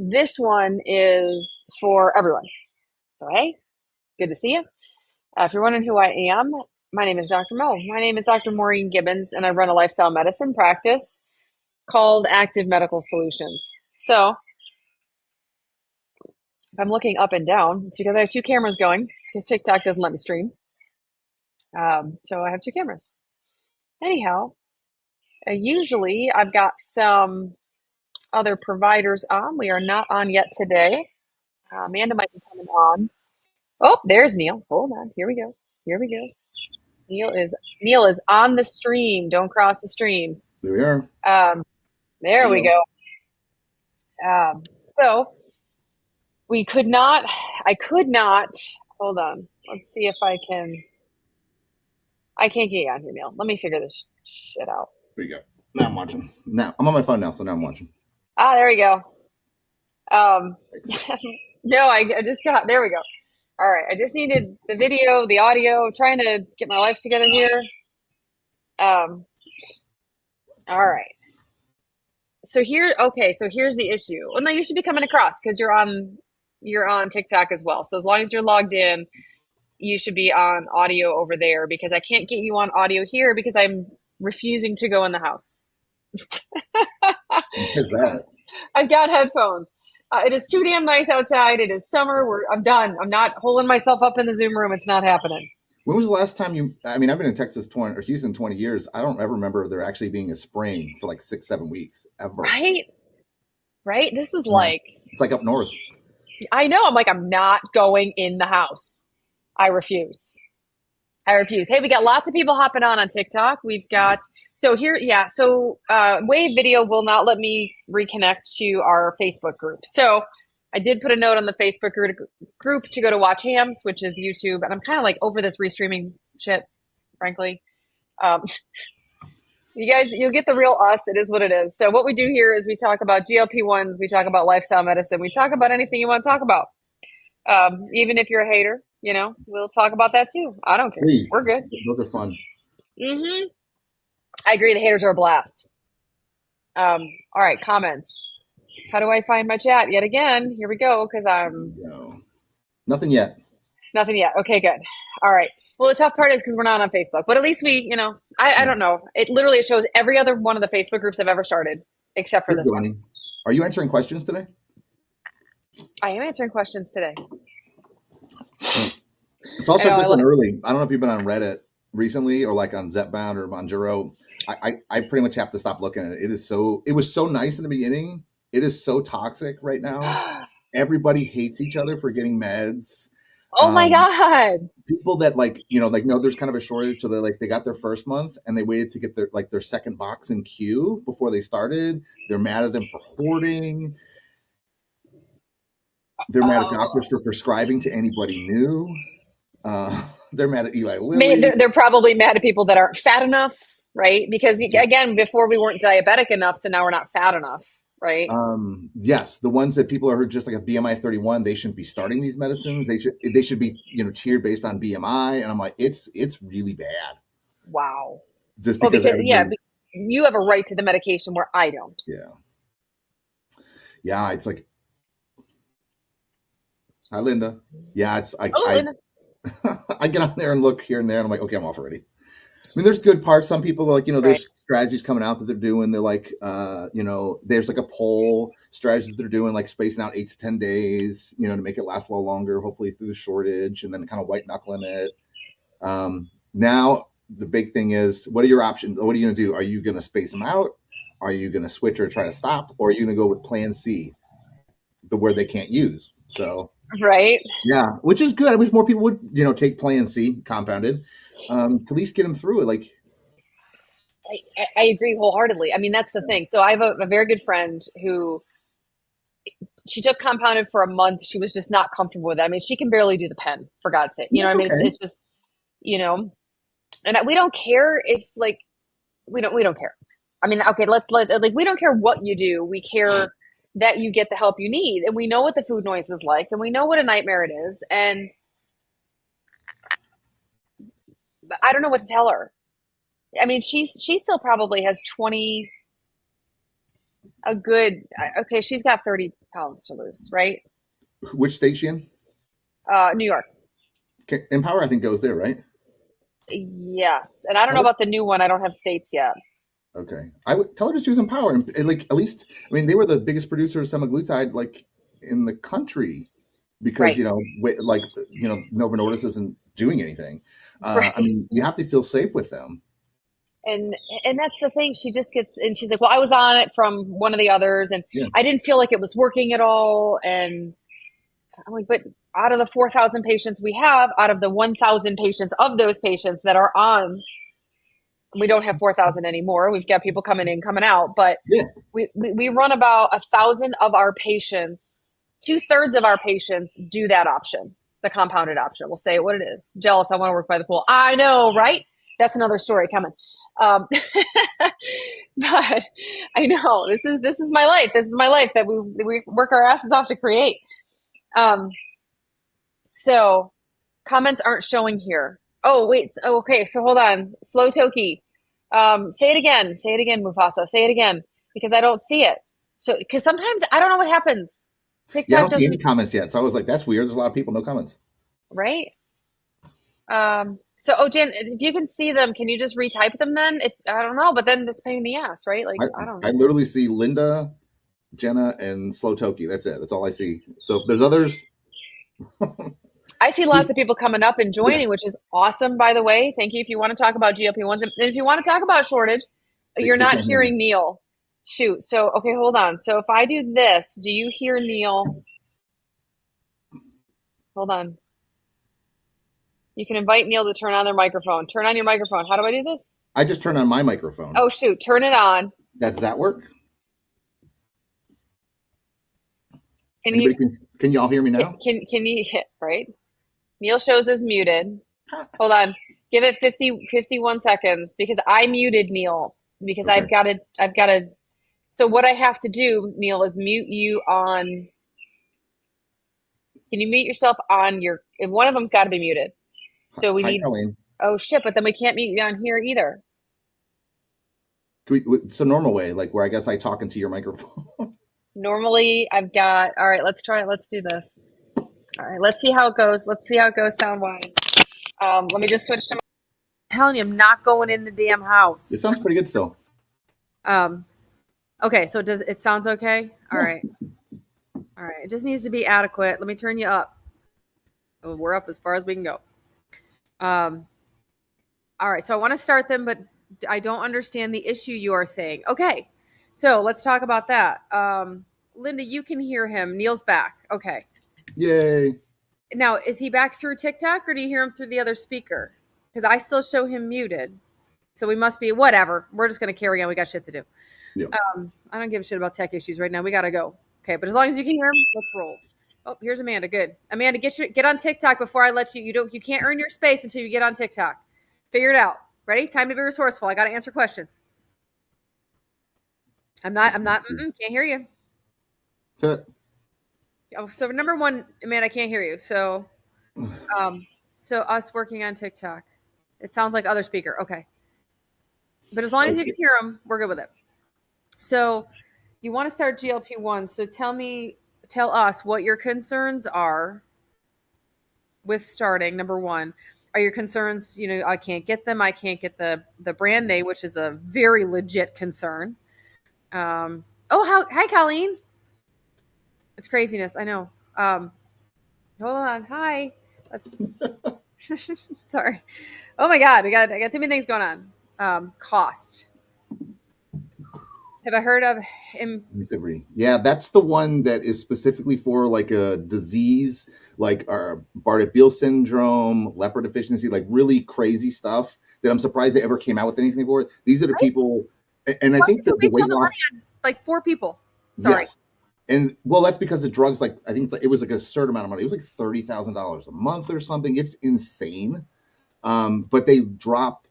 This one is for everyone. So, hey, good to see you. If you're wondering who I am, my name is Dr. Mo. My name is Dr. Maureen Gibbons, and I run a lifestyle medicine practice called Active Medical Solutions. So, if I'm looking up and down, it's because I have two cameras going because TikTok doesn't let me stream. So, I have two cameras. Anyhow, usually I've got some other providers on. We are not on yet today. Amanda might be coming on. Oh, there's Neil. Hold on. Here we go. Here we go. Neil is on the stream. Don't cross the streams. There we are. There we go. So we could not. I could not. Hold on. Let's see if I can. I can't get you on here, Neil. Let me figure this shit out. There you go. Now I'm watching. Now I'm on my phone now, so now I'm watching. There we go. No, I just got. There we go. All right. I just needed the video, the audio. I'm trying to get my life together here. All right. So here's the issue. Well, no, you should be coming across because you're on TikTok as well. So as long as you're logged in, you should be on audio over there because I can't get you on audio here because I'm refusing to go in the house. What is that? I've got headphones. It is too damn nice outside. It is summer. I'm done. I'm not holding myself up in the Zoom room. It's not happening. When was the last time I've been in Texas or Houston 20 years. I don't ever remember there actually being a spring for like 6-7 weeks ever. Right. This is like, it's like up north. I know. I'm like, I'm not going in the house. I refuse. Hey, we got lots of people hopping on TikTok. We've got, so Wave Video will not let me reconnect to our Facebook group. So I did put a note on the Facebook group to go to Watch Hams, which is YouTube. And I'm kind of like over this restreaming shit, frankly. You guys, you'll get the real us. It is what it is. So what we do here is we talk about GLP1s. We talk about lifestyle medicine. We talk about anything you want to talk about. Even if you're a hater, we'll talk about that too. I don't care. Please. We're good. Those are fun. Mm-hmm. I agree. The haters are a blast. All right. Comments. How do I find my chat? Yet again, here we go. Because No. Nothing yet. Nothing yet. Okay, good. All right. Well, the tough part is because we're not on Facebook, but at least we, I don't know. It shows every other one of the Facebook groups I've ever started, except for this one. Are you answering questions today? I am answering questions today. It's also different early. I don't know if you've been on Reddit recently or like on Zepbound or Monjuro. I pretty much have to stop looking at it. It was so nice in the beginning. It is so toxic right now. Everybody hates each other for getting meds. Oh my God. People that know there's kind of a shortage. So they got their first month and they waited to get their second box in queue before they started. They're mad at them for hoarding. They're mad at doctors for prescribing to anybody new. They're mad at Eli Lilly. They're probably mad at people that aren't fat enough, right? Because again, before we weren't diabetic enough, so now we're not fat enough, right? Yes, the ones that people are just like a BMI 31, they shouldn't be starting these medicines. They should be tiered based on BMI, and I'm like, it's really bad. Wow. Just because you have a right to the medication where I don't. Yeah, it's like, hi Linda. Yeah, it's Linda. I get on there and look here and there, and I'm like, okay, I'm off already. I mean, there's good parts. Some people like, there's strategies coming out that they're doing. They're like, there's like a poll strategy that they're doing, like spacing out 8 to 10 days, to make it last a little longer, hopefully through the shortage, and then kind of white knuckling it. Now the big thing is, what are your options? What are you going to do? Are you going to space them out? Are you going to switch or try to stop? Or are you going to go with plan C, the word they can't use? So. Right. Yeah, which is good. I wish more people would, take Plan C compounded, to at least get them through it. Like, I agree wholeheartedly. I mean, that's the thing. So I have a very good friend who she took compounded for a month. She was just not comfortable with it. I mean, she can barely do the pen, for God's sake. You know what I mean? It's just, and we don't care if we don't care. I mean, okay, let's we don't care what you do. We care that you get the help you need. And we know what the food noise is like, and we know what a nightmare it is. And I don't know what to tell her. I mean, she still probably has 20 a good, okay, she's got 30 pounds to lose, right? Which state she in? New York. Empower, I think, goes there, right? Yes. And I don't Tell know her, about the new one. I don't have states yet. okay. I would tell her to choose Empower, and, like at least, I mean, they were the biggest producer of semaglutide like in the country because Right. like Novo Nordisk isn't doing anything. I Right. mean, you have to feel safe with them. And and that's the thing. She just gets and she's like, "Well, I was on it from one of the others and Yeah, I didn't feel like it was working at all." And I'm like, "But out of the 4,000 patients we have, out of the 1,000 patients of those patients that are on, we don't have 4,000 anymore. We've got people coming in, coming out, but yeah. we run about 1,000 of our patients, two-thirds of our patients do that option, the compounded option. We'll say it what it is. Jealous, I want to work by the pool. I know, right? That's another story coming. Um, but I know this is my life. This is my life that we work our asses off to create. Um, so comments aren't showing here. Oh, wait. Okay. So hold on. Slow Toki. Say it again. Say it again, Mufasa. Say it again because I don't see it. So, because sometimes I don't know what happens. Yeah, I TikTok don't see any doesn't, comments yet, so I was like, "That's weird." There's a lot of people, no comments. right? So, oh, Jan, if you can see them, can you just retype them then? If I don't know, but then it's pain in the ass, right? Like, I I don't I know. literally see Linda, Jenna, and Slow Toki. That's it. That's all I see. So if there's others, I see lots of people coming up and yeah, joining, which is awesome, by the way. Thank you. If you want to talk about GLP-1s and if you want to talk about shortage, you're they not can't hear me. hearing Neil. Shoot. So, okay, hold on. So if I do this, do you hear Neil? Hold on. You can invite Neil to turn on their microphone. Turn on your microphone. How do I do this? I just turned on my microphone. Oh, shoot. Turn it on. Does that work? Can you, Anybody can y'all hear me now? can you hit, right? Neil shows is muted. Hold on. Give it 51 seconds because I muted Neil because Okay. I've got to, so what I have to do, Neil, is mute you on, can you mute yourself on your, if one of them's got to be muted. So we Hi, need, Colleen. oh shit, but then we can't mute you on here either. So normal way, like where I guess I talk into your microphone. Normally I've got, all right, let's try it. Let's do this. All right, let's see how it goes. Let's see how it goes sound wise. Let me just switch to my, I'm telling you, I'm not going in the damn It house. sounds pretty good still. Um, okay, so it sounds okay? All Yeah. right. All right. It just needs to be adequate. Let me turn you up. Oh, we're up as far as we can go. Um, all right. So I want to start them, but I don't understand the issue you are saying. Okay. So let's talk about that. Linda, you can hear him. Neil's back. Okay. Yay. Now, is he back through TikTok or do you hear him through the other speaker? Because I still show him muted. So we must be whatever. We're just going to carry on. We got shit to do. Yep. I don't give a shit about tech issues right now. We got to go. Okay. But as long as you can hear him, let's roll. Oh, here's Amanda. Good. Amanda, get on TikTok before I let you. You can't earn your space until you get on TikTok. Figure it out. Ready? Time to be resourceful. I got to answer questions. Can't hear you. Oh, so number one, Amanda, I can't hear you. So us working on TikTok. It sounds like other speaker. Okay. But as long as you can hear them, we're good with it. So you want to start GLP-1. So tell us what your concerns are with starting. Number one, are your concerns, I can't get them. I can't get the brand name, which is a very legit concern. Hi, Colleen. It's craziness. I know. Hold on. Hi. Let's, sorry. Oh my God. I got too many things going on. Cost. Have I heard of him? Yeah, that's the one that is specifically for like a disease like Bardet-Biedl syndrome, leopard deficiency, like really crazy stuff that I'm surprised they ever came out with anything for it. These are the Right? people, and I Why think did the we weight spend the money loss, on like four people? Sorry. yes. And well, that's because the drugs, like I think it was like a certain amount of money. It was like $30,000 a month or something. It's insane. But they'll drop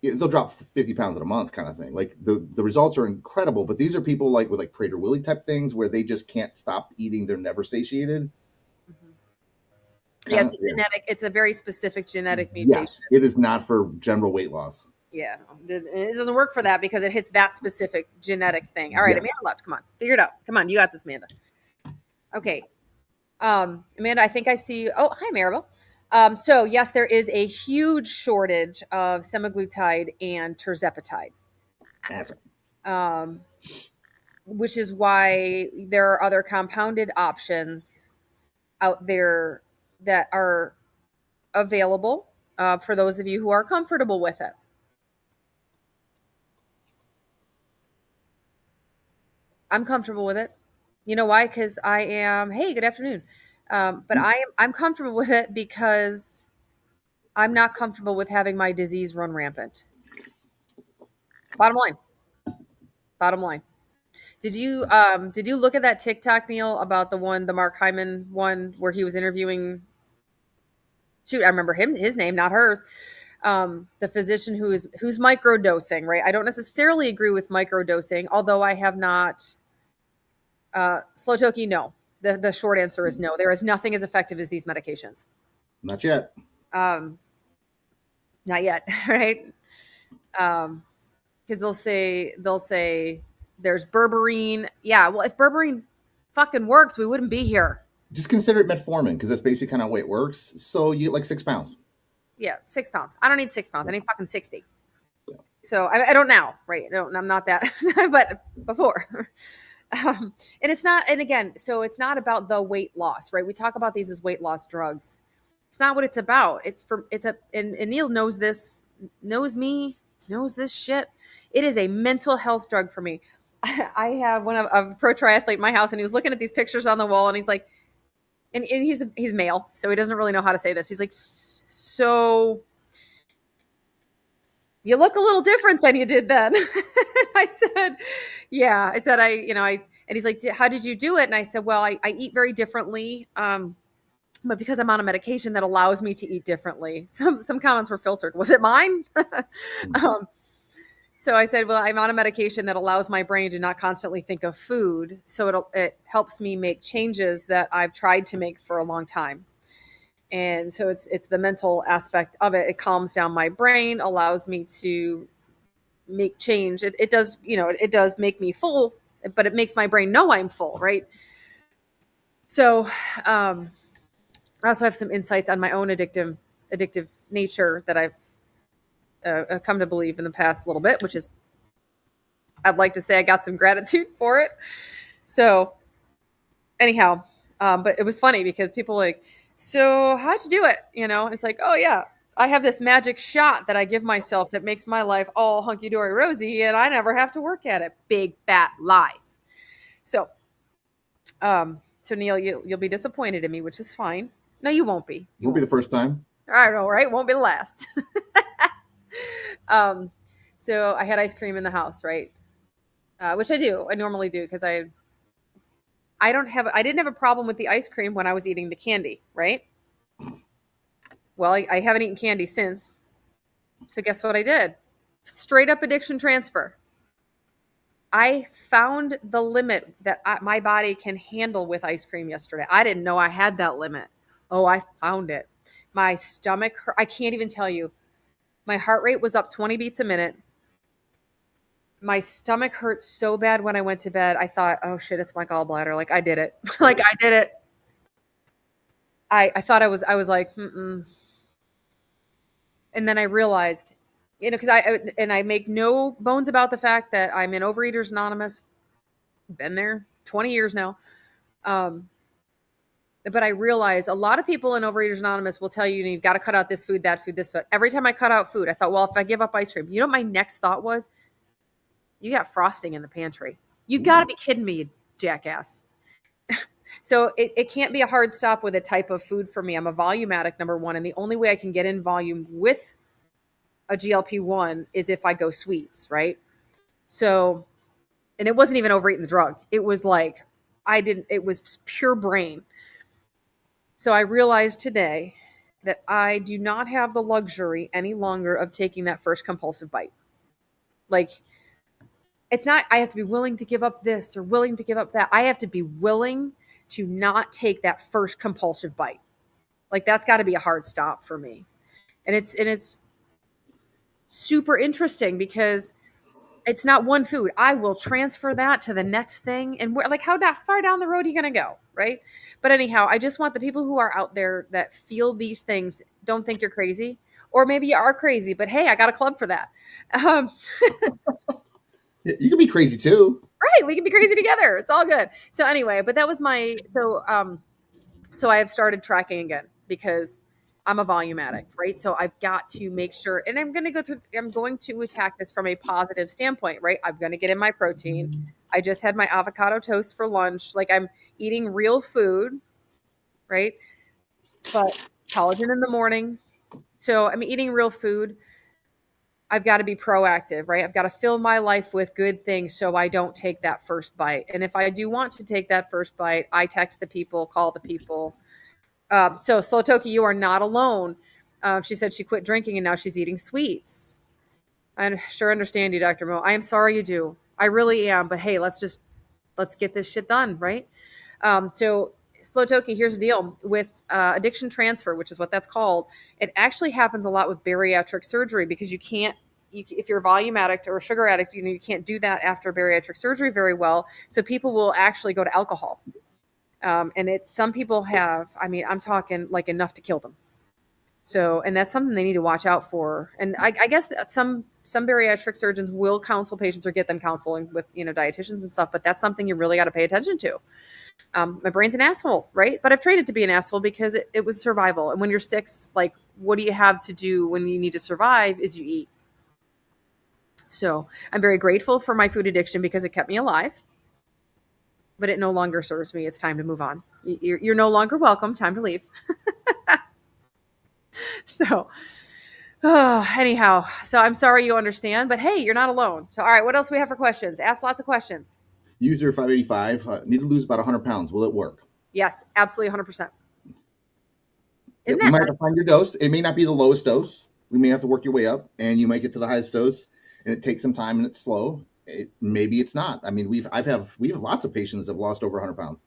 50 pounds in a month kind of thing. Like the results are incredible, but these are people like with like Prader Willi type things where they just can't stop eating. They're never satiated. Mhm. Yeah, Kind it's of, a genetic. It's a very specific genetic mutation. yes, it is not for general weight loss. Yeah, it doesn't work for that because it hits that specific genetic thing. All right, Yeah. Amanda left. Come on, figure it out. Come on, you got this, Amanda. Okay, Amanda, I think I see. Oh, hi, Maribel. So yes, there is a huge shortage of semaglutide and tirzepatide, That's um, which is why there are other compounded options out there that are available for those of you who are comfortable with it. I'm comfortable with it. You know why? Because I am. Hey, good afternoon. But I'm comfortable with it because I'm not comfortable with having my disease run rampant. Bottom line. Bottom line. Did you look at that TikTok, Neil, about the Mark Hyman one where he was interviewing? Shoot, I remember his name, not hers. The physician who's microdosing, right? I don't necessarily agree with microdosing, although I have not. Slow Toki, no. The short answer is no. There is nothing as effective as these medications. not yet. Um, not yet, right? Because they'll say there's berberine. Yeah, well, if berberine fucking worked, we wouldn't be here. Just consider it metformin because that's basically kind of the way it works. So you get like 6 pounds. Yeah, 6 pounds. I don't need 6 pounds. I Yeah. need fucking 60. Yeah. So I don't now, right? I'm not that, but before. And it's not, and again, so it's not about the weight loss, right? We talk about these as weight loss drugs. It's not what it's about. And Neil knows this, knows me, knows this shit. It is a mental health drug for me. I have one of a pro triathlete in my house, and he was looking at these pictures on the wall, and he's like, and he's male, so he doesn't really know how to say this. He's like, so you look a little different than you did then. I said, yeah. I said, and he's like, how did you do it? And I said, well, I eat very differently. But because I'm on a medication that allows me to eat differently, some comments were filtered. Was it mine? um, so I said, well, I'm on a medication that allows my brain to not constantly think of food. So it helps me make changes that I've tried to make for a long time. And so it's the mental aspect of it. It calms down my brain, allows me to make change. It does, it does make me full, but it makes my brain know I'm full, right? So I also have some insights on my own addictive nature that I've come to believe in the past little bit, which is I'd like to say I got some gratitude for it. So anyhow, but it was funny because people were like, so how'd you do it? It's like, oh yeah, I have this magic shot that I give myself that makes my life all hunky-dory rosy and I never have to work at it. Big fat lies. So Neil, you'll be disappointed in me, which is fine. No, you won't be. You Won't be won't. the first time. I know, right? Won't be the last. um, so I had ice cream in the house, right? Which I do. I normally do because I didn't have a problem with the ice cream when I was eating the candy, right? Well, I haven't eaten candy since. So guess what I did? Straight up addiction transfer. I found the limit that my body can handle with ice cream yesterday. I didn't know I had that limit. Oh, I found it. My stomach hurt. I can't even tell you. My heart rate was up 20 beats a minute. My stomach hurt so bad when I went to bed. I thought, oh shit, it's my gallbladder. Like I did it. Like I did it. I thought I was like, mm-mm. And then I realized, because I make no bones about the fact that I'm in Overeaters Anonymous. Been there 20 years now. But I realized a lot of people in Overeaters Anonymous will tell you, you've got to cut out this food, that food, this food. Every time I cut out food, I thought, well, if I give up ice cream, what my next thought was? You got frosting in the pantry. You got to be kidding me, you jackass. So it can't be a hard stop with a type of food for me. I'm a volume addict, number one. And the only way I can get in volume with a GLP-1 is if I go sweets, right? So, and it wasn't even overeating the drug. It was like, it was pure brain. So I realized today that I do not have the luxury any longer of taking that first compulsive bite. Like, it's not, I have to be willing to give up this or willing to give up that. I have to be willing to not take that first compulsive bite. Like, that's got to be a hard stop for me. And it's super interesting because it's not one food. I will transfer that to the next thing. And we're like, far down the road are you going to go? Right. But anyhow, I just want the people who are out there that feel these things, don't think you're crazy. Or maybe you are crazy, but hey, I got a club for that. Um, You can be crazy too. right. We can be crazy together. It's all good. So anyway, but that was so I have started tracking again because I'm a volume addict, right? So I've got to make sure, and I'm going to attack this from a positive standpoint, right? I'm going to get in my protein. I just had my avocado toast for lunch. Like I'm eating real food, right? But collagen in the morning. So I'm eating real food. I've got to be proactive, right? I've got to fill my life with good things so I don't take that first bite. And if I do want to take that first bite, I text the people, call the people. So Slotoki, you are not alone. She said she quit drinking and now she's eating sweets. I sure understand you, Dr. Mo. I am sorry you do. I really am. But hey, let's get this shit done, right? So Slotoki, here's the deal with addiction transfer, which is what that's called. It actually happens a lot with bariatric surgery because you can't. If you're a volume addict or a sugar addict, you can't do that after bariatric surgery very well. So people will actually go to alcohol. And some people have, I mean, I'm talking like enough to kill them. So, and that's something they need to watch out for. And I guess that some bariatric surgeons will counsel patients or get them counseling with, dietitians and stuff, but that's something you really got to pay attention to. My brain's an asshole, right? But I've trained it to be an asshole because it was survival. And when you're 6, like, what do you have to do when you need to survive is you eat. So I'm very grateful for my food addiction because it kept me alive. But it no longer serves me. It's time to move on. You're no longer welcome. Time to leave. So, anyhow, so I'm sorry you understand, but hey, you're not alone. So, all right, what else do we have for questions? Ask lots of questions. User 585, need to lose about 100 pounds. Will it work? Yes, absolutely 100%. Yeah, Isn't we that might have nice? to find your dose. It may not be the lowest dose. We may have to work your way up, and you might get to the highest dose, and it takes some time and it's slow. Maybe it's not. I mean, we have lots of patients that have lost over 100 pounds,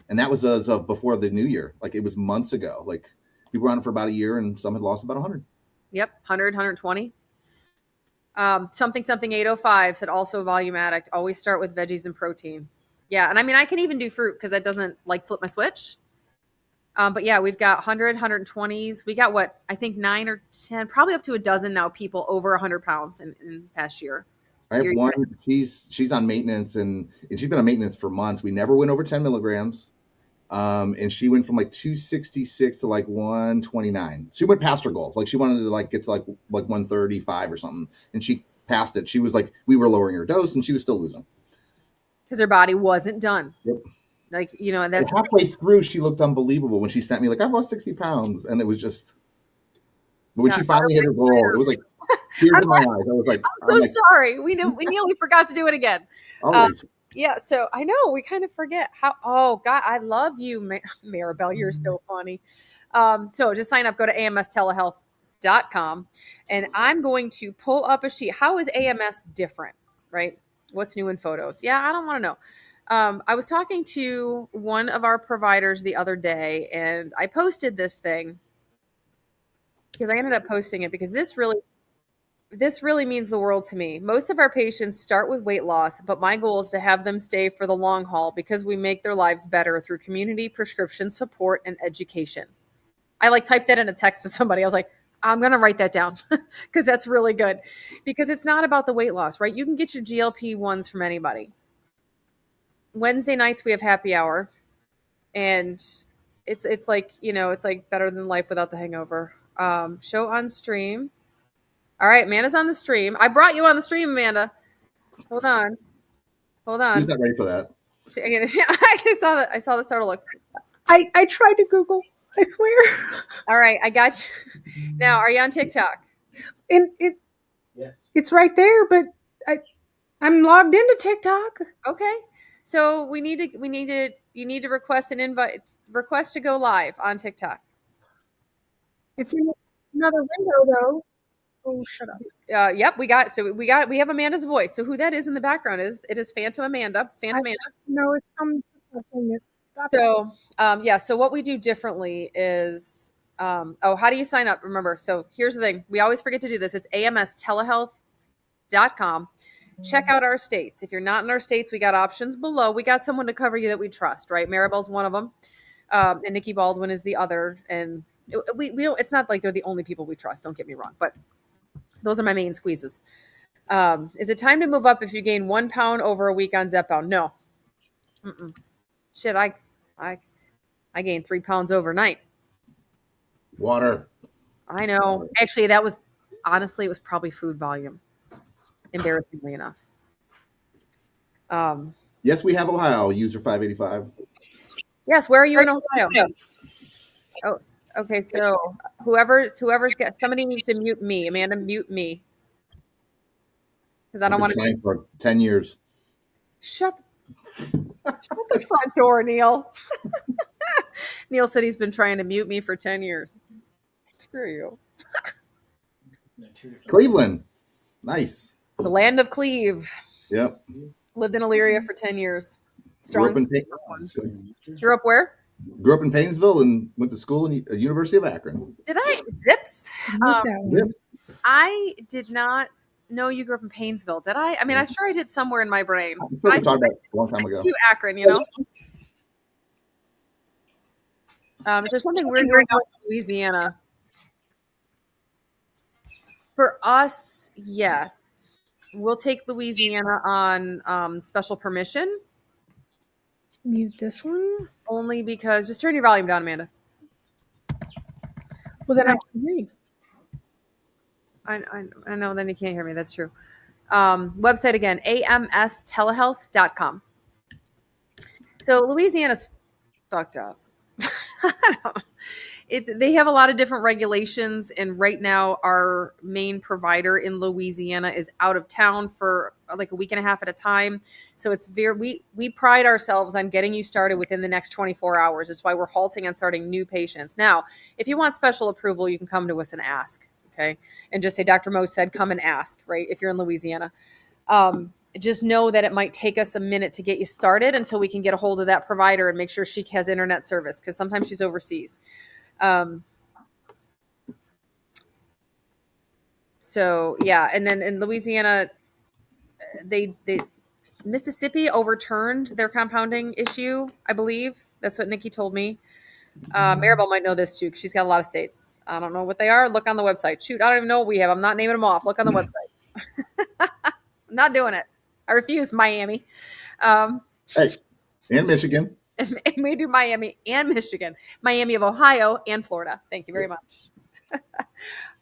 and that was as of before the new year. Like it was months ago. Like people were on it for about a year, and some had lost about 100. Yep, 100, 120. Something 805 said also volume addict. Always start with veggies and protein. Yeah, and I mean I can even do fruit because that doesn't like flip my switch. But yeah, we've got 100, 120s. We got what I think 9 or 10, probably up to a dozen now people over 100 pounds in the past year. I have one. She's on maintenance, and she's been on maintenance for months. We never went over 10 milligrams. And she went from like 266 to like 129. She went past her goal. Like she wanted to like get to like 135 or something, and she passed it. She was like, we were lowering her dose, and she was still losing. Because her body wasn't done. Yep. Like, and that's halfway through, she looked unbelievable when she sent me like, I've lost 60 pounds, and it was just. But when yeah, she finally hit her goal, it was like tears in my eyes. I was like, I'm so sorry. We nearly forgot to do it again. Always. Yeah, so I know we kind of forget how. Oh God, I love you, Maribel. You're so funny. So just sign up. Go to amstelehealth.com, and I'm going to pull up a sheet. How is AMS different? Right? What's new in photos? Yeah, I don't want to know. I was talking to one of our providers the other day, and I posted this thing because I ended up posting it because this really means the world to me. Most of our patients start with weight loss, but my goal is to have them stay for the long haul because we make their lives better through community, prescription support, and education. I like typed that in a text to somebody. I was like, I'm going to write that down because that's really good because it's not about the weight loss, right? You can get your GLP1s from anybody. Wednesday nights we have happy hour, and it's like, it's like better than life without the hangover. Show on stream. All right, Amanda's on the stream. I brought you on the stream, Amanda. Hold on. She's not ready for that. I saw the startle look. I tried to Google. I swear. All right, I got you. Now, are you on TikTok? And Yes. it's right there, but I'm logged into TikTok. Okay. So you need to request an invite, request to go live on TikTok. It's in another window though. Oh, shut up. Yep, we have Amanda's voice. So who that is in the background is Phantom Amanda. No, it's some thing that stop. So, so what we do differently is How do you sign up? Remember, so here's the thing. We always forget to do this. It's amstelehealth.com. Check out our states. If you're not in our states, we got options below. We got someone to cover you that we trust, right? Maribel's one of them. And Nikki Baldwin is the other. And we don't, it's not like they're the only people we trust. Don't get me wrong, but those are my main squeezes. Is it time to move up if you gain 1 pound over a week on Zepbound? No. Mm-mm. Shit, I gained 3 pounds overnight. Water. I know. Actually, that was honestly, it was probably food volume. Embarrassingly enough. Yes, we have Ohio, user 585. Yes, where are you in Ohio? Oh, okay. So whoever's got, somebody needs to mute me. Amanda, mute me. Because I don't want to. Trying for 10 years. Shut the front door, Neil. Neil said he's been trying to mute me for 10 years. Screw you. Cleveland. Nice. The land of Cleve. Yep. Lived in Elyria for 10 years. Grew up, Grew up where? Grew up in Paynesville and went to school in the University of Akron. Did I? Zips? I did not know you grew up in Paynesville. Did I? I mean, I'm sure I did somewhere in my brain. We talked about it a long time ago. Akron, you know? Is there something weird going on in Louisiana? For us, yes. We'll take Louisiana on special permission. Mute this one. Only because, just turn your volume down, Amanda. Well, then I can read. I know, then you can't hear me. That's true. Website again, amstelehealth.com. So Louisiana's fucked up. They have a lot of different regulations, and right now our main provider in Louisiana is out of town for like a week and a half at a time. So it's we pride ourselves on getting you started within the next 24 hours. That's why we're halting on starting new patients. Now, if you want special approval, you can come to us and ask, okay? And just say, Dr. Mo said, come and ask, right? If you're in Louisiana. Just know that it might take us a minute to get you started until we can get a hold of that provider and make sure she has internet service, because sometimes she's overseas. So yeah, and then in Louisiana, they Mississippi overturned their compounding issue, I believe. That's what Nikki told me. Maribel might know this too, because she's got a lot of states. I don't know what they are. Look on the website. Shoot, I don't even know what we have. I'm not naming them off. Look on the website. I'm not doing it. I refuse Miami. Hey, and Michigan. We do Miami and Michigan, Miami of Ohio and Florida. Thank you very much.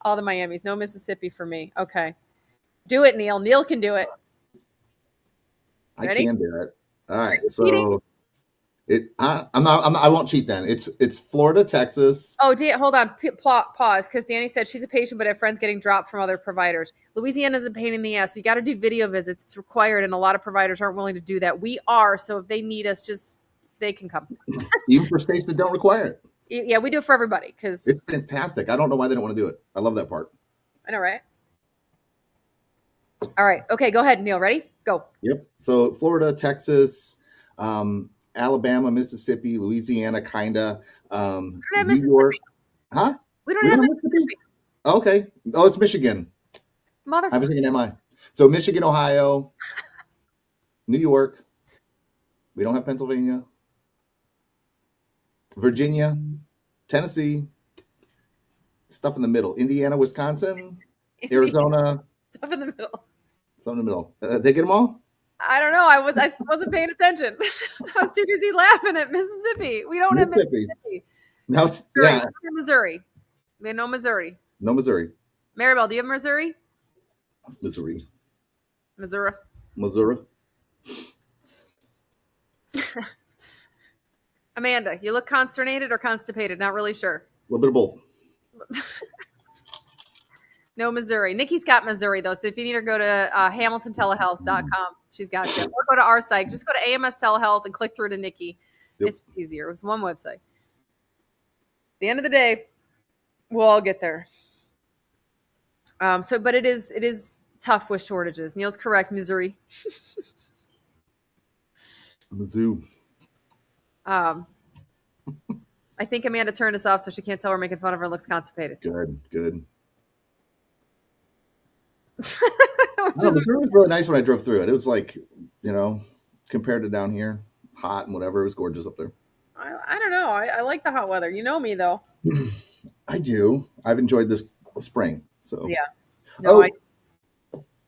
All the Miamis, no Mississippi for me. Okay, do it, Neil. Neil can do it. Ready? I can do it. All right. So I won't cheat then. It's Florida, Texas. Oh, hold on. Pause, because Danny said she's a patient, but her friend's getting dropped from other providers. Louisiana's a pain in the ass. So you got to do video visits. It's required, and a lot of providers aren't willing to do that. We are, so if they need us, they can come. Even for states that don't require it. Yeah, we do it for everybody because it's fantastic. I don't know why they don't want to do it. I love that part. I know, right? All right. Okay, go ahead, Neil. Ready? Go. Yep. So Florida, Texas, Alabama, Mississippi, Louisiana, kinda. New York. Huh? We don't have Mississippi. Okay. Oh, it's Michigan. Motherfucker. I was thinking MI. So Michigan, Ohio, New York. We don't have Pennsylvania. Virginia, Tennessee, stuff in the middle. Indiana, Wisconsin, Arizona. Stuff in the middle. Stuff in the middle. Did they get them all? I don't know. I wasn't paying attention. I was too busy laughing at Mississippi. We don't have Mississippi. No, yeah. Missouri. We have no Missouri. No Missouri. Maribel, do you have Missouri? Missouri. Amanda, you look consternated or constipated? Not really sure. A little bit of both. No Missouri. Nikki's got Missouri, though. So if you need her, go to hamiltontelehealth.com. She's got you. Or go to our site. Just go to AMS Telehealth and click through to Nikki. Yep. It's easier. It was one website. At the end of the day, we'll all get there. But it is tough with shortages. Neil's correct. Missouri. Mizzou. I I think Amanda turned us off so she can't tell we're making fun of her and looks constipated. Good. Which is, It was really nice when I drove through it. It was like, compared to down here, hot and whatever, it was gorgeous up there. I don't know. I like the hot weather. You know me, though. I do. I've enjoyed this spring. So yeah. No,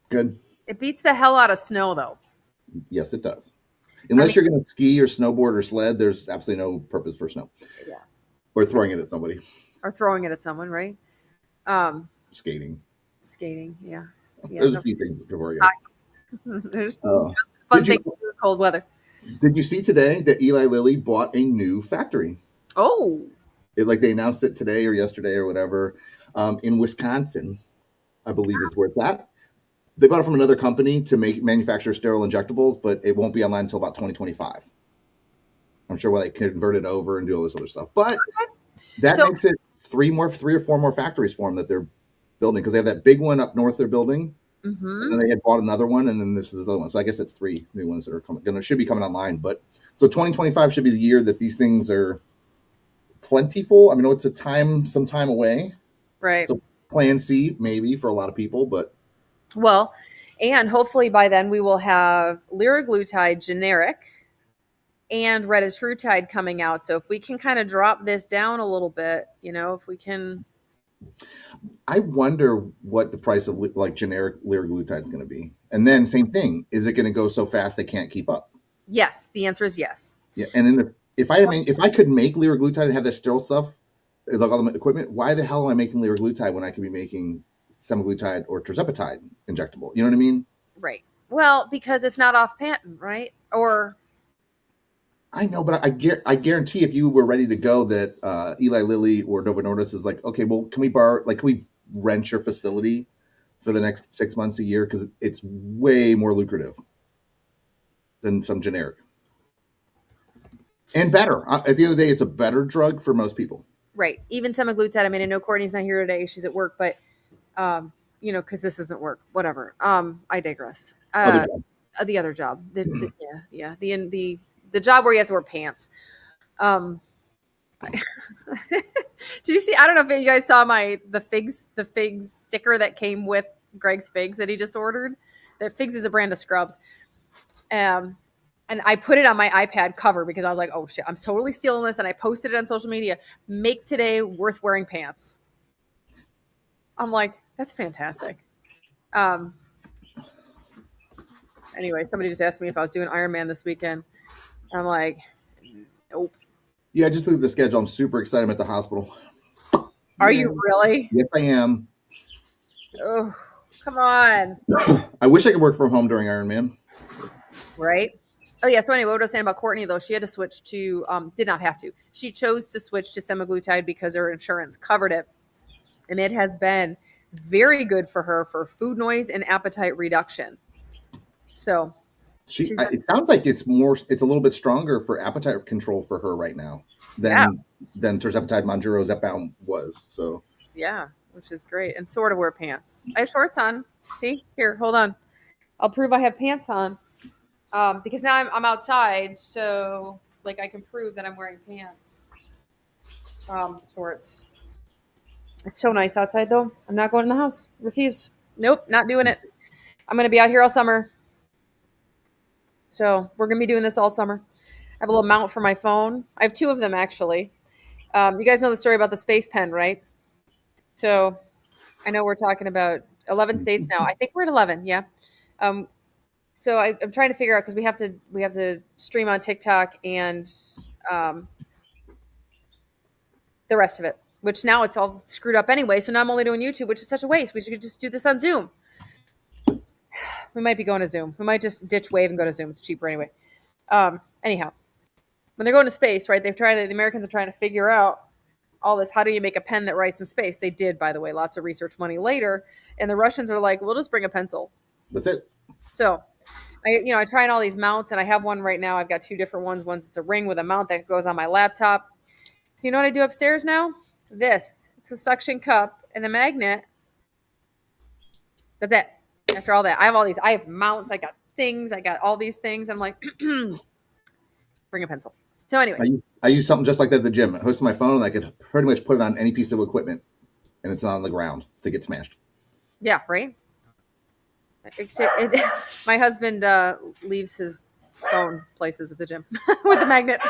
good. It beats the hell out of snow, though. Yes, it does. Unless you're going to ski or snowboard or sled, there's absolutely no purpose for snow. Yeah. Or throwing it at somebody. Or throwing it at someone, right? Skating, yeah. There's a few things to worry about. There's fun things in cold weather. Did you see today that Eli Lilly bought a new factory? Oh. They announced it today or yesterday or whatever, in Wisconsin, I believe is where it's at. They bought it from another company to manufacture sterile injectables, but it won't be online until about 2025. I'm sure why they convert it over and do all this other stuff. But that makes it three or four more factories for them that they're building, because they have that big one up north they're building. Mm-hmm. And then they had bought another one, and then this is the other one. So I guess it's 3 new ones that are should be coming online. But so 2025 should be the year that these things are plentiful. I mean, it's some time away. Right. So plan C maybe for a lot of people, but. Well, and hopefully by then we will have liraglutide generic and retatrutide coming out. So if we can kind of drop this down a little bit, if we can. I wonder what the price of generic liraglutide is going to be. And then same thing, is it going to go so fast they can't keep up? Yes, the answer is yes. Yeah, and then if I could make liraglutide and have that sterile stuff, like all the equipment, why the hell am I making liraglutide when I could be making semaglutide or tirzepatide injectable? You know what I mean? Right. Well, because it's not off patent, right? Or I know, but I guarantee if you were ready to go that Eli Lilly or Novo Nordisk is like, okay, well, can we rent your facility for the next 6 months, a year? Because it's way more lucrative than some generic. And better. At the end of the day, it's a better drug for most people. Right. Even semaglutide. I mean, I know Courtney's not here today. She's at work, but, because this doesn't work. Whatever. I digress. The other job. The job where you have to wear pants. Did you see? I don't know if you guys saw the figs sticker that came with Greg's Figs that he just ordered. That Figs is a brand of scrubs. And I put it on my iPad cover because I was like, oh shit, I'm totally stealing this. And I posted it on social media. Make today worth wearing pants. I'm like, that's fantastic. Anyway, somebody just asked me if I was doing Ironman this weekend. I'm like, nope. Yeah, I just looked at the schedule. I'm super excited. I'm at the hospital. Are you really? Yes, I am. Oh, come on. I wish I could work from home during Ironman. Right? Oh, yeah. So anyway, what I was saying about Courtney, though, she had to switch to, did not have to. She chose to switch to semaglutide because her insurance covered it. And it has been very good for her for food noise and appetite reduction. So it sounds like it's a little bit stronger for appetite control for her right now than tirzepatide, Mounjaro, Zepbound was. So yeah, which is great. And sort of wear pants. I have shorts on. See here, hold on. I'll prove I have pants on because now I'm outside, so I can prove that I'm wearing pants. Shorts. It's so nice outside though. I'm not going in the house. Refuse. Nope, not doing it. I'm gonna be out here all summer. So we're going to be doing this all summer. I have a little mount for my phone. I have 2 of them, actually. You guys know the story about the space pen, right? So I know we're talking about 11 states now. I think we're at 11, yeah. So I'm trying to figure out, because we have to stream on TikTok and the rest of it, which now it's all screwed up anyway. So now I'm only doing YouTube, which is such a waste. We should just do this on Zoom. We might be going to Zoom. We might just ditch Wave and go to Zoom. It's cheaper anyway. Anyhow, when they're going to space, right? The Americans are trying to figure out all this. How do you make a pen that writes in space? They did, by the way, lots of research money later. And the Russians are like, we'll just bring a pencil. That's it. So I try all these mounts, and I have one right now. I've got 2 different ones. One's it's a ring with a mount that goes on my laptop. So you know what I do upstairs now? It's a suction cup and a magnet. That's it. After all that, I have mounts, I got things, I got all these things. I'm like, bring a pencil. So anyway. I use something just like that at the gym. It hooks to my phone, and I could pretty much put it on any piece of equipment, and it's not on the ground to get smashed. Yeah, right. Except my husband leaves his phone places at the gym with the magnet.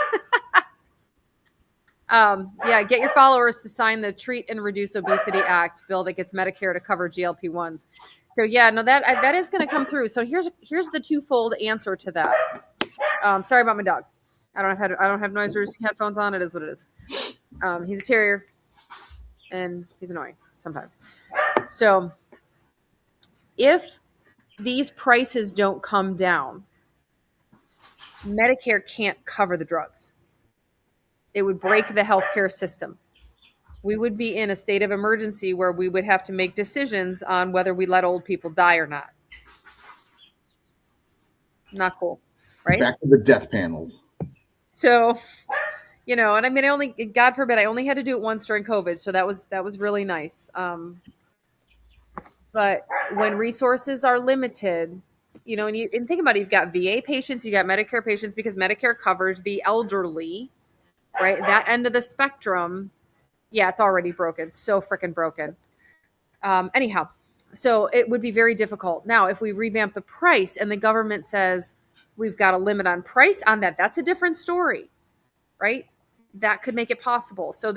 Yeah, get your followers to sign the Treat and Reduce Obesity Act bill that gets Medicare to cover GLP-1s. So yeah, no, that is going to come through. So here's the twofold answer to that. Sorry about my dog. I don't have noise reducing headphones on. It is what it is. He's a terrier, and he's annoying sometimes. So if these prices don't come down, Medicare can't cover the drugs. It would break the healthcare system. We would be in a state of emergency where we would have to make decisions on whether we let old people die or not. Not cool, right? Back to the death panels. So, and I mean, God forbid, I only had to do it once during COVID, so that was really nice. But when resources are limited, and think about it, you've got VA patients, you got Medicare patients, because Medicare covers the elderly, right? That end of the spectrum, yeah, it's already broken. So freaking broken. Anyhow, so it would be very difficult. Now, if we revamp the price and the government says we've got a limit on price on that, that's a different story, right? That could make it possible. So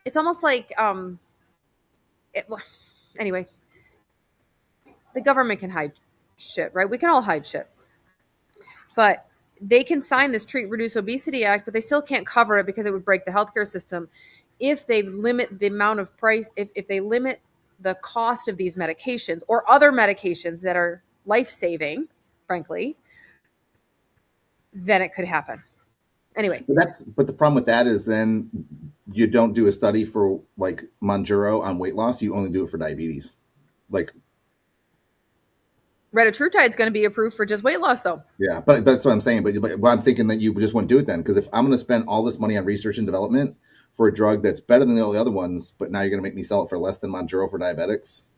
it's almost like, anyway, the government can hide shit, right? We can all hide shit. But they can sign this Treat, Reduce Obesity Act, but they still can't cover it because it would break the healthcare system. If they limit the amount of price, if they limit the cost of these medications or other medications that are life-saving, frankly, then it could happen. Anyway. But the problem with that is then you don't do a study for like Mounjaro on weight loss. You only do it for diabetes. Like Retatrutide is going to be approved for just weight loss, though. Yeah, but that's what I'm saying. But I'm thinking that you just wouldn't do it then, because if I'm going to spend all this money on research and development for a drug that's better than all the other ones, but now you're going to make me sell it for less than Mounjaro for diabetics,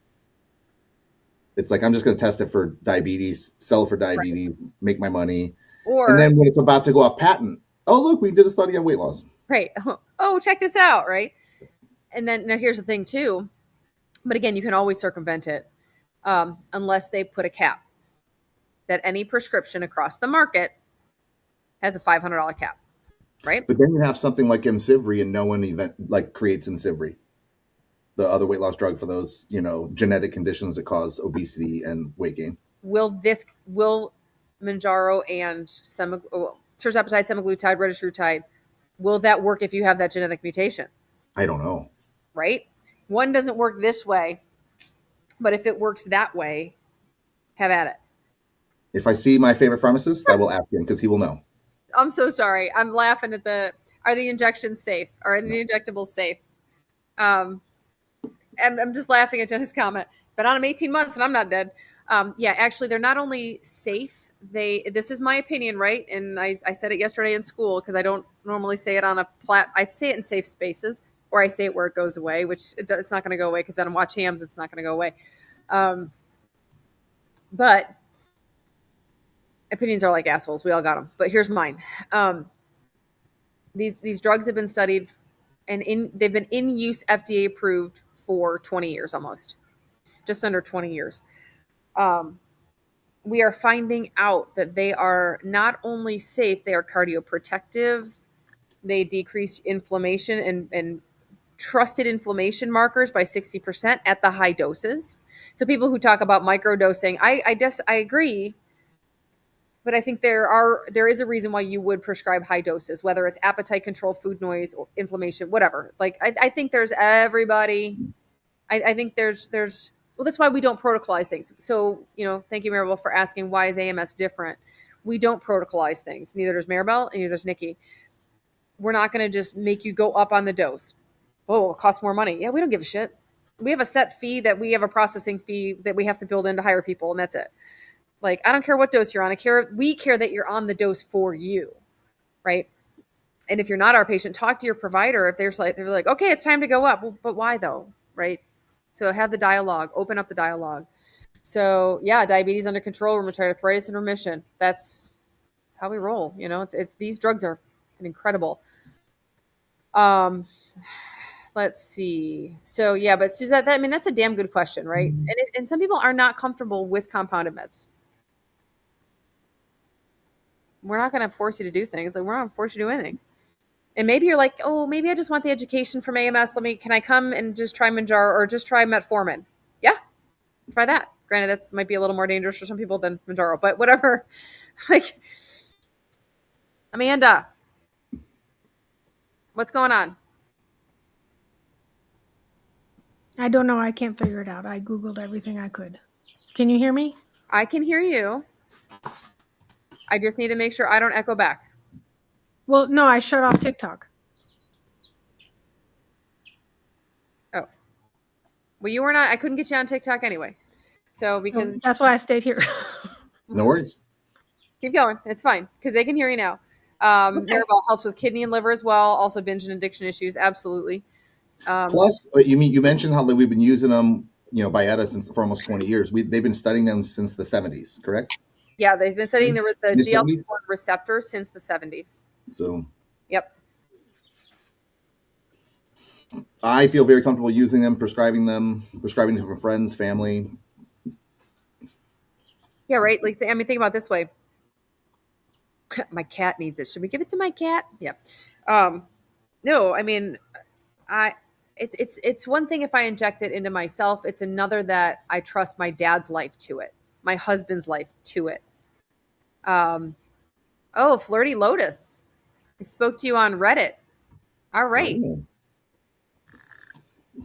it's like I'm just going to test it for diabetes, sell it for diabetes, right, make my money, and then when it's about to go off patent, oh look, we did a study on weight loss. Right. Oh, check this out, right? And then now here's the thing too. But again, you can always circumvent it. Unless they put a cap that any prescription across the market has a $500 cap, right? But then you have something like Imcivree, and no one creates Imcivree, the other weight loss drug for those genetic conditions that cause obesity and weight gain. Will Mounjaro and tirzepatide, semaglutide, retatrutide, will that work if you have that genetic mutation? I don't know. Right? One doesn't work this way. But if it works that way, have at it. If I see my favorite pharmacist, I will ask him because he will know. I'm so sorry. I'm laughing at are the injections safe? Are the injectables safe? I'm just laughing at Jenna's comment. Been on them 18 months and I'm not dead. Yeah, actually, they're not only safe. This is my opinion, right? And I said it yesterday in school because I don't normally say it on I say it in safe spaces. Or I say it where it goes away, which it's not going to go away because then watch hams, it's not going to go away. But opinions are like assholes. We all got them. But here's mine. These drugs have been studied, and they've been in use, FDA approved for 20 years almost, just under 20 years. We are finding out that they are not only safe, they are cardioprotective. They decrease inflammation and trusted inflammation markers by 60% at the high doses. So people who talk about microdosing, I guess I agree, but I think there is a reason why you would prescribe high doses, whether it's appetite control, food noise, or inflammation, whatever. Like I think there's everybody. I think there's well, that's why we don't protocolize things. So thank you, Maribel, for asking why is AMS different. We don't protocolize things. Neither does Maribel, and neither does Nikki. We're not going to just make you go up on the dose. Oh, it costs more money. Yeah, we don't give a shit. We have a set fee we have a processing fee that we have to build in to hire people, and that's it. Like, I don't care what dose you're on. We care that you're on the dose for you, right? And if you're not our patient, talk to your provider. If they're like, okay, it's time to go up. Well, but why though, right? So have the dialogue. Open up the dialogue. So yeah, diabetes under control, rheumatoid arthritis in remission. That's how we roll. It's these drugs are incredible. Um, let's see. So yeah, but Suzette, I mean, that's a damn good question, right? And some people are not comfortable with compounded meds. We're not going to force you to do things. Like we're not going to force you to do anything. And maybe you're like, oh, maybe I just want the education from AMS. Can I come and just try Manjaro or just try metformin? Yeah, try that. Granted, that might be a little more dangerous for some people than Manjaro, but whatever. Like, Amanda, what's going on? I don't know. I can't figure it out. I Googled everything I could. Can you hear me? I can hear you. I just need to make sure I don't echo back. Well, no, I shut off TikTok. Oh. Well, you were not, I couldn't get you on TikTok anyway. So, because. That's why I stayed here. No worries. Keep going. It's fine because they can hear you now. Okay. Maribel helps with kidney and liver as well. Also, binge and addiction issues. Absolutely. Plus, you mentioned how we've been using them, Byetta for almost 20 years. They've been studying them since the 70s, correct? Yeah, they've been studying the GLP1 70s? receptor since the 70s. So, yep. I feel very comfortable using them, prescribing them for friends, family. Yeah, right. Like, I mean, think about it this way. My cat needs it. Should we give it to my cat? Yeah. No, I mean, it's one thing if I inject it into myself. It's another that I trust my dad's life to it, my husband's life to it. Oh, Flirty Lotus. I spoke to you on Reddit. All right. Oh.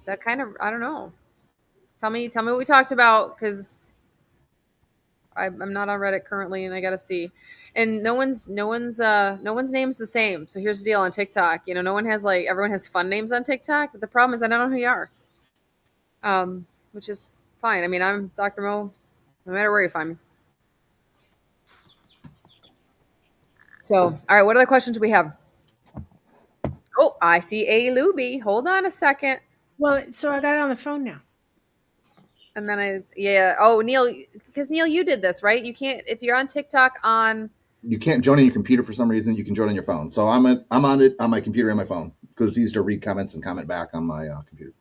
That kind of, I don't know. Tell me what we talked about because I'm not on Reddit currently and I got to see. And no one's name's the same. So here's the deal on TikTok. No one has everyone has fun names on TikTok. But the problem is I don't know who you are. Which is fine. I mean, I'm Dr. Mo, no matter where you find me. So, all right, what other questions do we have? Oh, I see a Luby. Hold on a second. Well, so I got it on the phone now. And then oh, Neil, because Neil, you did this, right? You can't, if you're on TikTok you can't join on your computer for some reason. You can join on your phone. So I'm on it on my computer and my phone because it's easier to read comments and comment back on my computer.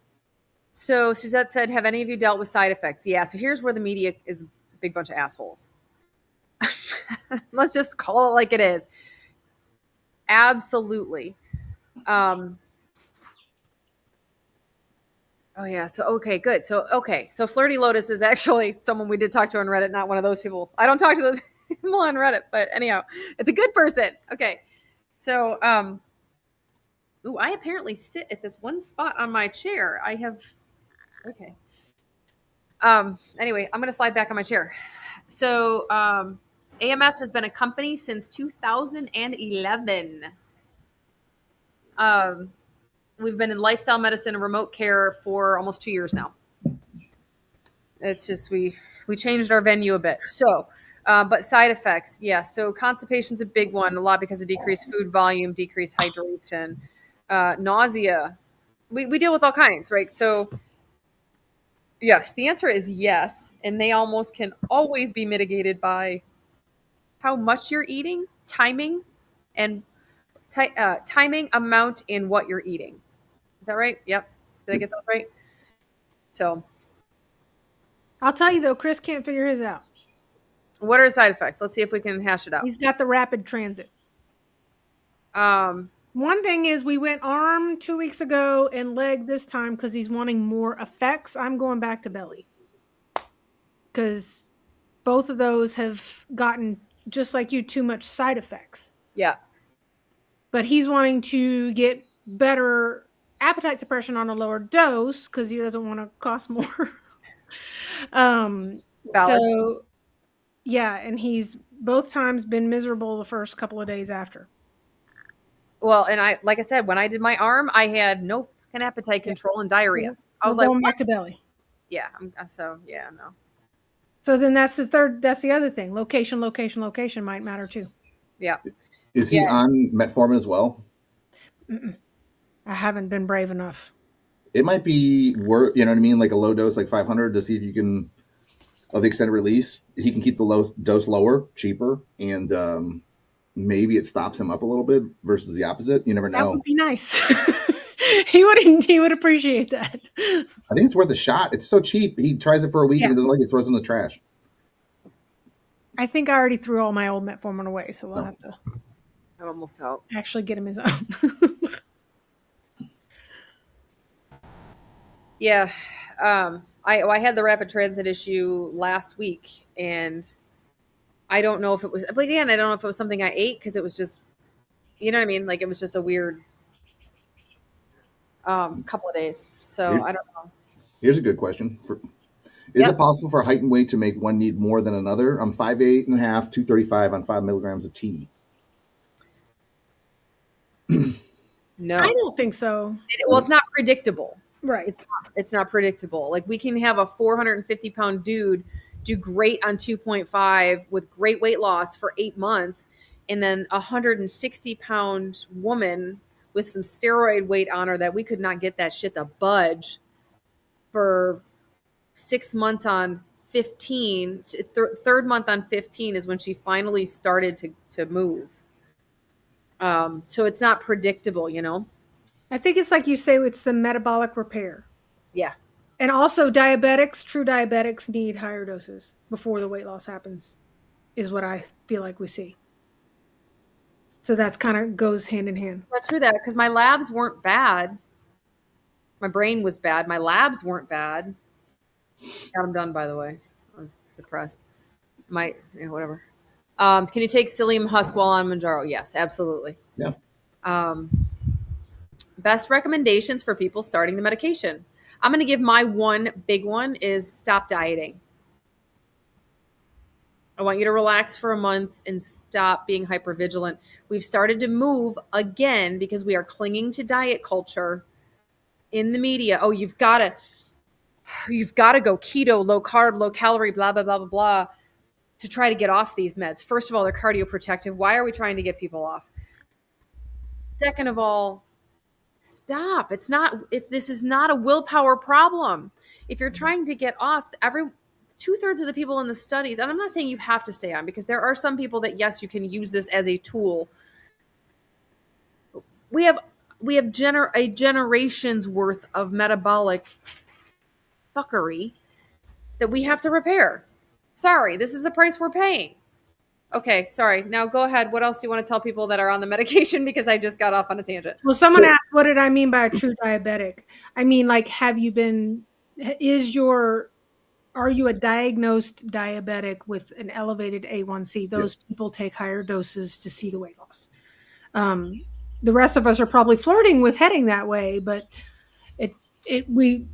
So Suzette said, have any of you dealt with side effects? Yeah. So here's where the media is a big bunch of assholes. Let's just call it like it is. Absolutely. Oh yeah. So okay, good. So Flirty Lotus is actually someone we did talk to on Reddit, not one of those people. I don't talk to those people on Reddit, but anyhow, it's a good person. Okay. So I apparently sit at this one spot on my chair. Okay. Anyway, I'm gonna slide back on my chair. So AMS has been a company since 2011. We've been in lifestyle medicine and remote care for almost 2 years now. It's just we changed our venue a bit. So, but side effects, yeah. So constipation's a big one, a lot because of decreased food volume, decreased hydration, nausea. We deal with all kinds, right? So, yes, the answer is yes, and they almost can always be mitigated by how much you're eating, timing, and timing, amount, and what you're eating. Is that right? Yep. Did I get that right? So, I'll tell you though, Chris can't figure his out. what are side effects? Let's see if we can hash it out. He's got the rapid transit. One thing is we went arm 2 weeks ago and leg this time because he's wanting more effects. I'm going back to belly because both of those have gotten, just like you, too much side effects. Yeah. But he's wanting to get better appetite suppression on a lower dose because he doesn't want to cost more. Valid. So yeah, and he's both times been miserable the first couple of days after. Well, and like I said, when I did my arm, I had no fucking appetite control and diarrhea. I was like, going back to belly. Yeah. No. So then that's the other thing. Location might matter too. Yeah. Is he on metformin as well? I haven't been brave enough. It might be worth, you know what I mean? Like a low dose, like 500 to see if you can, of the extended release, he can keep the low dose lower, cheaper, and maybe it stops him up a little bit versus the opposite. You never That know. would be nice. He would appreciate that. I think it's worth a shot. It's so cheap. He tries it for a week and he doesn't like it, throws it in the trash. I think I already threw all my old metformin away, so we'll No. have to I'm almost out. actually get him his own. Yeah. I had the rapid transit issue last week, and I don't know if it was, but again, I don't know if it was something I ate because it was just, you know what I mean? Like it was just a weird couple of days. So I don't know. Here's a good question. Is it possible for height and weight to make one need more than another? I'm 5'8" and a half, 235 on 5 milligrams of tea. No. I don't think so. Well, it's not predictable. Right. It's not predictable. Like we can have a 450-pound dude do great on 2.5 with great weight loss for 8 months, and then a 160-pound woman with some steroid weight on her that we could not get that shit to budge for 6 months on 15. Third month on 15 is when she finally started to move. So it's not predictable, you know? I think it's like you say, it's the metabolic repair. Yeah. And also diabetics, true diabetics need higher doses before the weight loss happens, is what I feel like we see. So that's kind of goes hand in hand. Not true that, because my labs weren't bad. My brain was bad. My labs weren't bad. Got them done, by the way. I was depressed. Whatever. Can you take psyllium husk while on Manjaro? Yes, absolutely. Yeah. Best recommendations for people starting the medication. I'm going to give my one big one is stop dieting. I want you to relax for a month and stop being hypervigilant. We've started to move again because we are clinging to diet culture in the media. Oh, you've got to go keto, low carb, low calorie, blah, blah, blah, blah, blah, to try to get off these meds. First of all, they're cardioprotective. Why are we trying to get people off? Second of all, stop. This is not a willpower problem. If you're trying to get off, 2/3 of the people in the studies, and I'm not saying you have to stay on, because there are some people that, yes, you can use this as a tool. We have a generation's worth of metabolic fuckery that we have to repair. Sorry, this is the price we're paying. Okay, sorry. Now go ahead. What else do you want to tell people that are on the medication? Because I just got off on a tangent. Well, someone asked, what did I mean by a true diabetic? I mean, like, are you a diagnosed diabetic with an elevated A1C? Those people take higher doses to see the weight loss. The rest of us are probably flirting with heading that way, but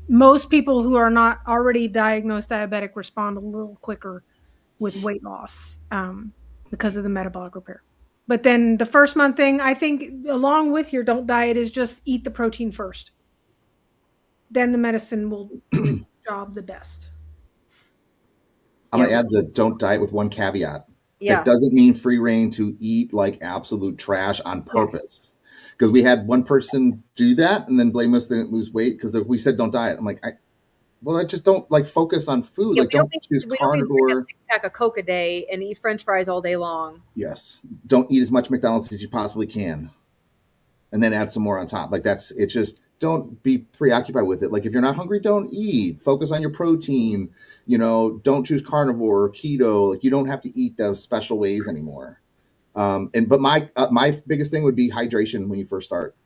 most people who are not already diagnosed diabetic respond a little quicker with weight loss because of the metabolic repair. But then the first month thing, I think, along with your don't diet, is just eat the protein first. Then the medicine will do its job the best. I'm going to add the don't diet with one caveat. Yeah. That doesn't mean free reign to eat like absolute trash on purpose. Because we had one person do that and then blame us they didn't lose weight because we said don't diet. I'm like, I just don't focus on food. Yeah, like don't choose carnivore. Drink a 6-pack of Coke a day and eat French fries all day long. Yes. Don't eat as much McDonald's as you possibly can. And then add some more on top. It's just don't be preoccupied with it. Like if you're not hungry, don't eat. Focus on your protein. Don't choose carnivore or keto. Like you don't have to eat those special ways anymore. But my biggest thing would be hydration when you first start.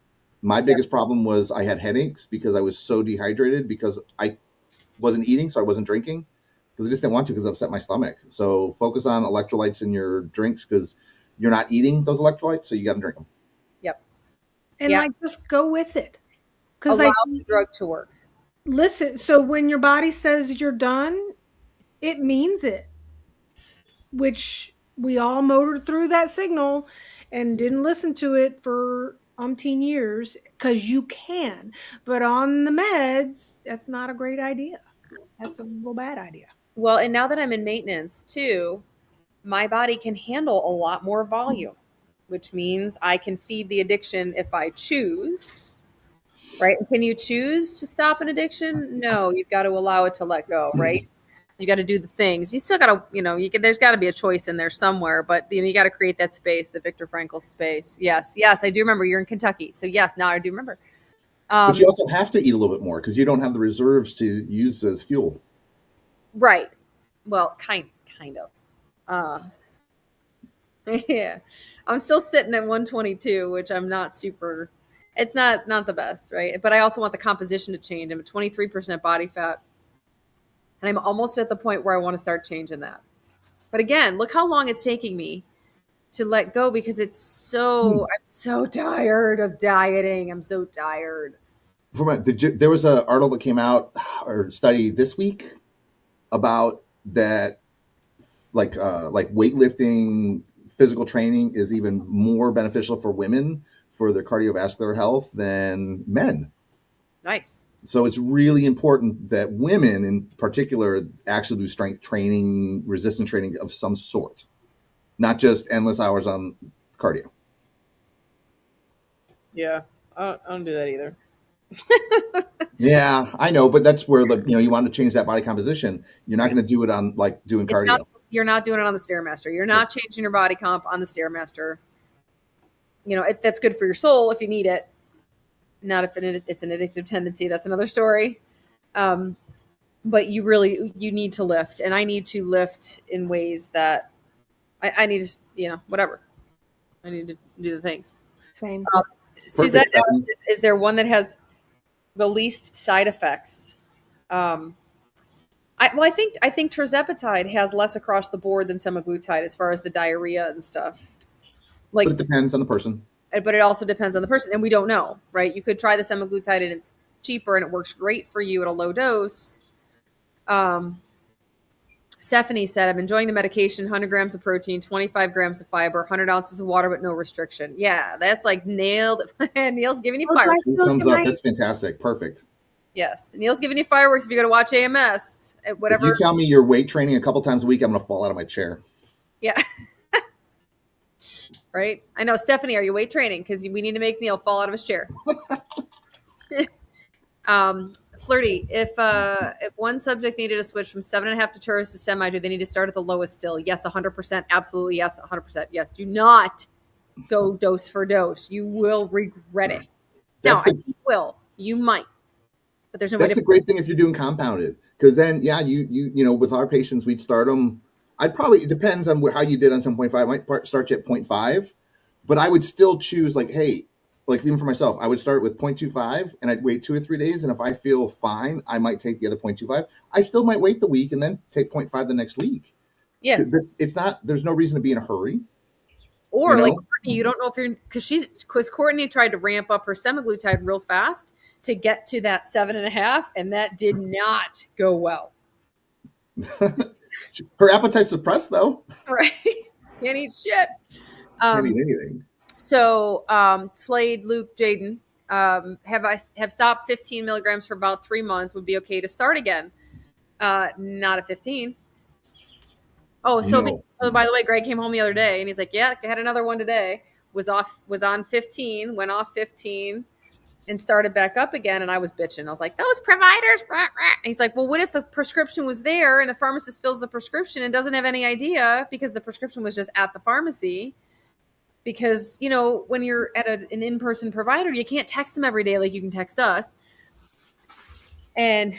My biggest problem was I had headaches because I was so dehydrated because I wasn't eating, so I wasn't drinking because I just didn't want to because it upset my stomach. So focus on electrolytes in your drinks because you're not eating those electrolytes, so you got to drink them. Yep. And just go with it. Because allow the drug to work. Listen, so when your body says you're done, it means it. Which we all motored through that signal and didn't listen to it for umpteen years because you can. But on the meds, that's not a great idea. That's a real bad idea. Well, and now that I'm in maintenance too, my body can handle a lot more volume, which means I can feed the addiction if I choose. Right? Can you choose to stop an addiction? No, you've got to allow it to let go, right? You got to do the things. You still got to, there's got to be a choice in there somewhere, but you got to create that space, the Viktor Frankl space. Yes, I do remember. You're in Kentucky, so yes, now I do remember. But you also have to eat a little bit more because you don't have the reserves to use as fuel. Right. Well, kind of. Yeah, I'm still sitting at 122, which I'm not super. It's not the best, right? But I also want the composition to change. I'm at 23% body fat. And I'm almost at the point where I want to start changing that. But again, look how long it's taking me to let go because I'm so tired of dieting. I'm so tired. There was an article that came out or study this week about that, like weightlifting, physical training is even more beneficial for women for their cardiovascular health than men. Nice. So it's really important that women in particular actually do strength training, resistance training of some sort, not just endless hours on cardio. Yeah, I don't do that either. Yeah, I know, but that's where you want to change that body composition. You're not going to do it on like doing cardio. You're not doing it on the Stairmaster. You're not changing your body comp on the Stairmaster. That's good for your soul if you need it. Not if it's an addictive tendency. That's another story. But you need to lift, and I need to lift in ways that I need to, whatever. I need to do the things. Same. Suzette, is there one that has the least side effects? I think tirzepatide has less across the board than semaglutide as far as the diarrhea and stuff. But it depends on the person. But it also depends on the person, and we don't know, right? You could try the semaglutide and it's cheaper and it works great for you at a low dose. Stephanie said, I'm enjoying the medication, 100 grams of protein, 25 grams of fiber, 100 ounces of water, but no restriction. Yeah, that's like nailed. Neil's giving you fireworks. Thumbs up. That's fantastic. Perfect. Yes. Neil's giving you fireworks if you go to watch AMS. Whatever. If you tell me you're weight training a couple times a week, I'm going to fall out of my chair. Yeah. Right? I know. Stephanie, are you weight training? Because we need to make Neil fall out of his chair. Flirty, if one subject needed to switch from 7.5 to tourist to semi, do they need to start at the lowest still? Yes, 100%. Absolutely. Yes, 100%. Yes. Do not go dose for dose. You will regret it. You will. You might. But there's no way to. That's the great thing if you're doing compounded. Because then, yeah, you with our patients, we'd start them. It depends on how you did on some 0.5. I might start you at 0.5, but I would still choose like, hey, like even for myself, I would start with 0.25 and I'd wait 2 or 3 days. And if I feel fine, I might take the other 0.25. I still might wait the week and then take 0.5 the next week. Yeah. There's no reason to be in a hurry. Or like Courtney, you don't know if because Courtney tried to ramp up her semaglutide real fast to get to that 7.5, and that did not go well. Her appetite's suppressed though. Right. Can't eat shit. Can't eat anything. So Slade, Luke, Jaden, have stopped 15 milligrams for about 3 months. Would be okay to start again. Not at 15. Oh, so by the way, Greg came home the other day and he's like, yeah, I had another one today. Was on 15, went off 15 and started back up again. And I was bitching. I was like, those providers. Rah, rah. And he's like, well, what if the prescription was there and the pharmacist fills the prescription and doesn't have any idea because the prescription was just at the pharmacy? Because, when you're at an in-person provider, you can't text them every day like you can text us. And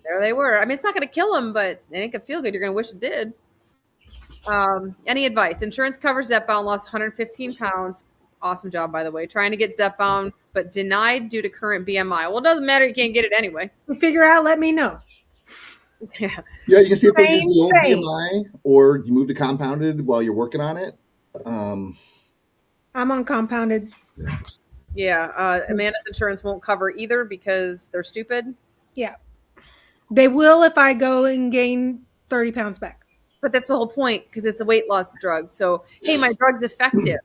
there they were. I mean, it's not going to kill them, but it ain't going to feel good. You're going to wish it did. Any advice? Insurance covers Zepbound, lost 115 pounds. Awesome job, by the way. Trying to get Zepbound, but denied due to current BMI. Well, it doesn't matter. You can't get it anyway. You figure out, let me know. Yeah, you can see if they use the old BMI or you move to compounded while you're working on it. I'm on compounded. Yeah. Amanda's insurance won't cover either because they're stupid. Yeah. They will if I go and gain 30 pounds back. But that's the whole point because it's a weight loss drug. So, hey, my drug's effective.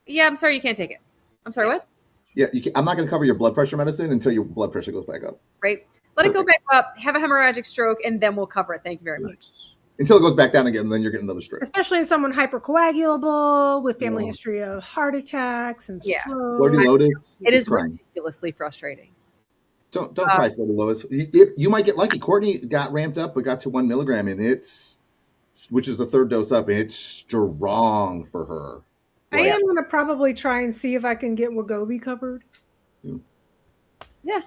Yeah, I'm sorry you can't take it. I'm sorry, what? Yeah, I'm not going to cover your blood pressure medicine until your blood pressure goes back up. Right. Let it go back up, have a hemorrhagic stroke, and then we'll cover it. Thank you very much. Until it goes back down again, and then you're getting another stroke. Especially in someone hypercoagulable with family history of heart attacks and strokes. Flirty Lotus. It is ridiculously frustrating. Don't cry for the Lois. You might get lucky. Courtney got ramped up, but got to 1 milligram, and which is the third dose up, and it's strong for her. I am going to probably try and see if I can get Wegovy covered. Yeah.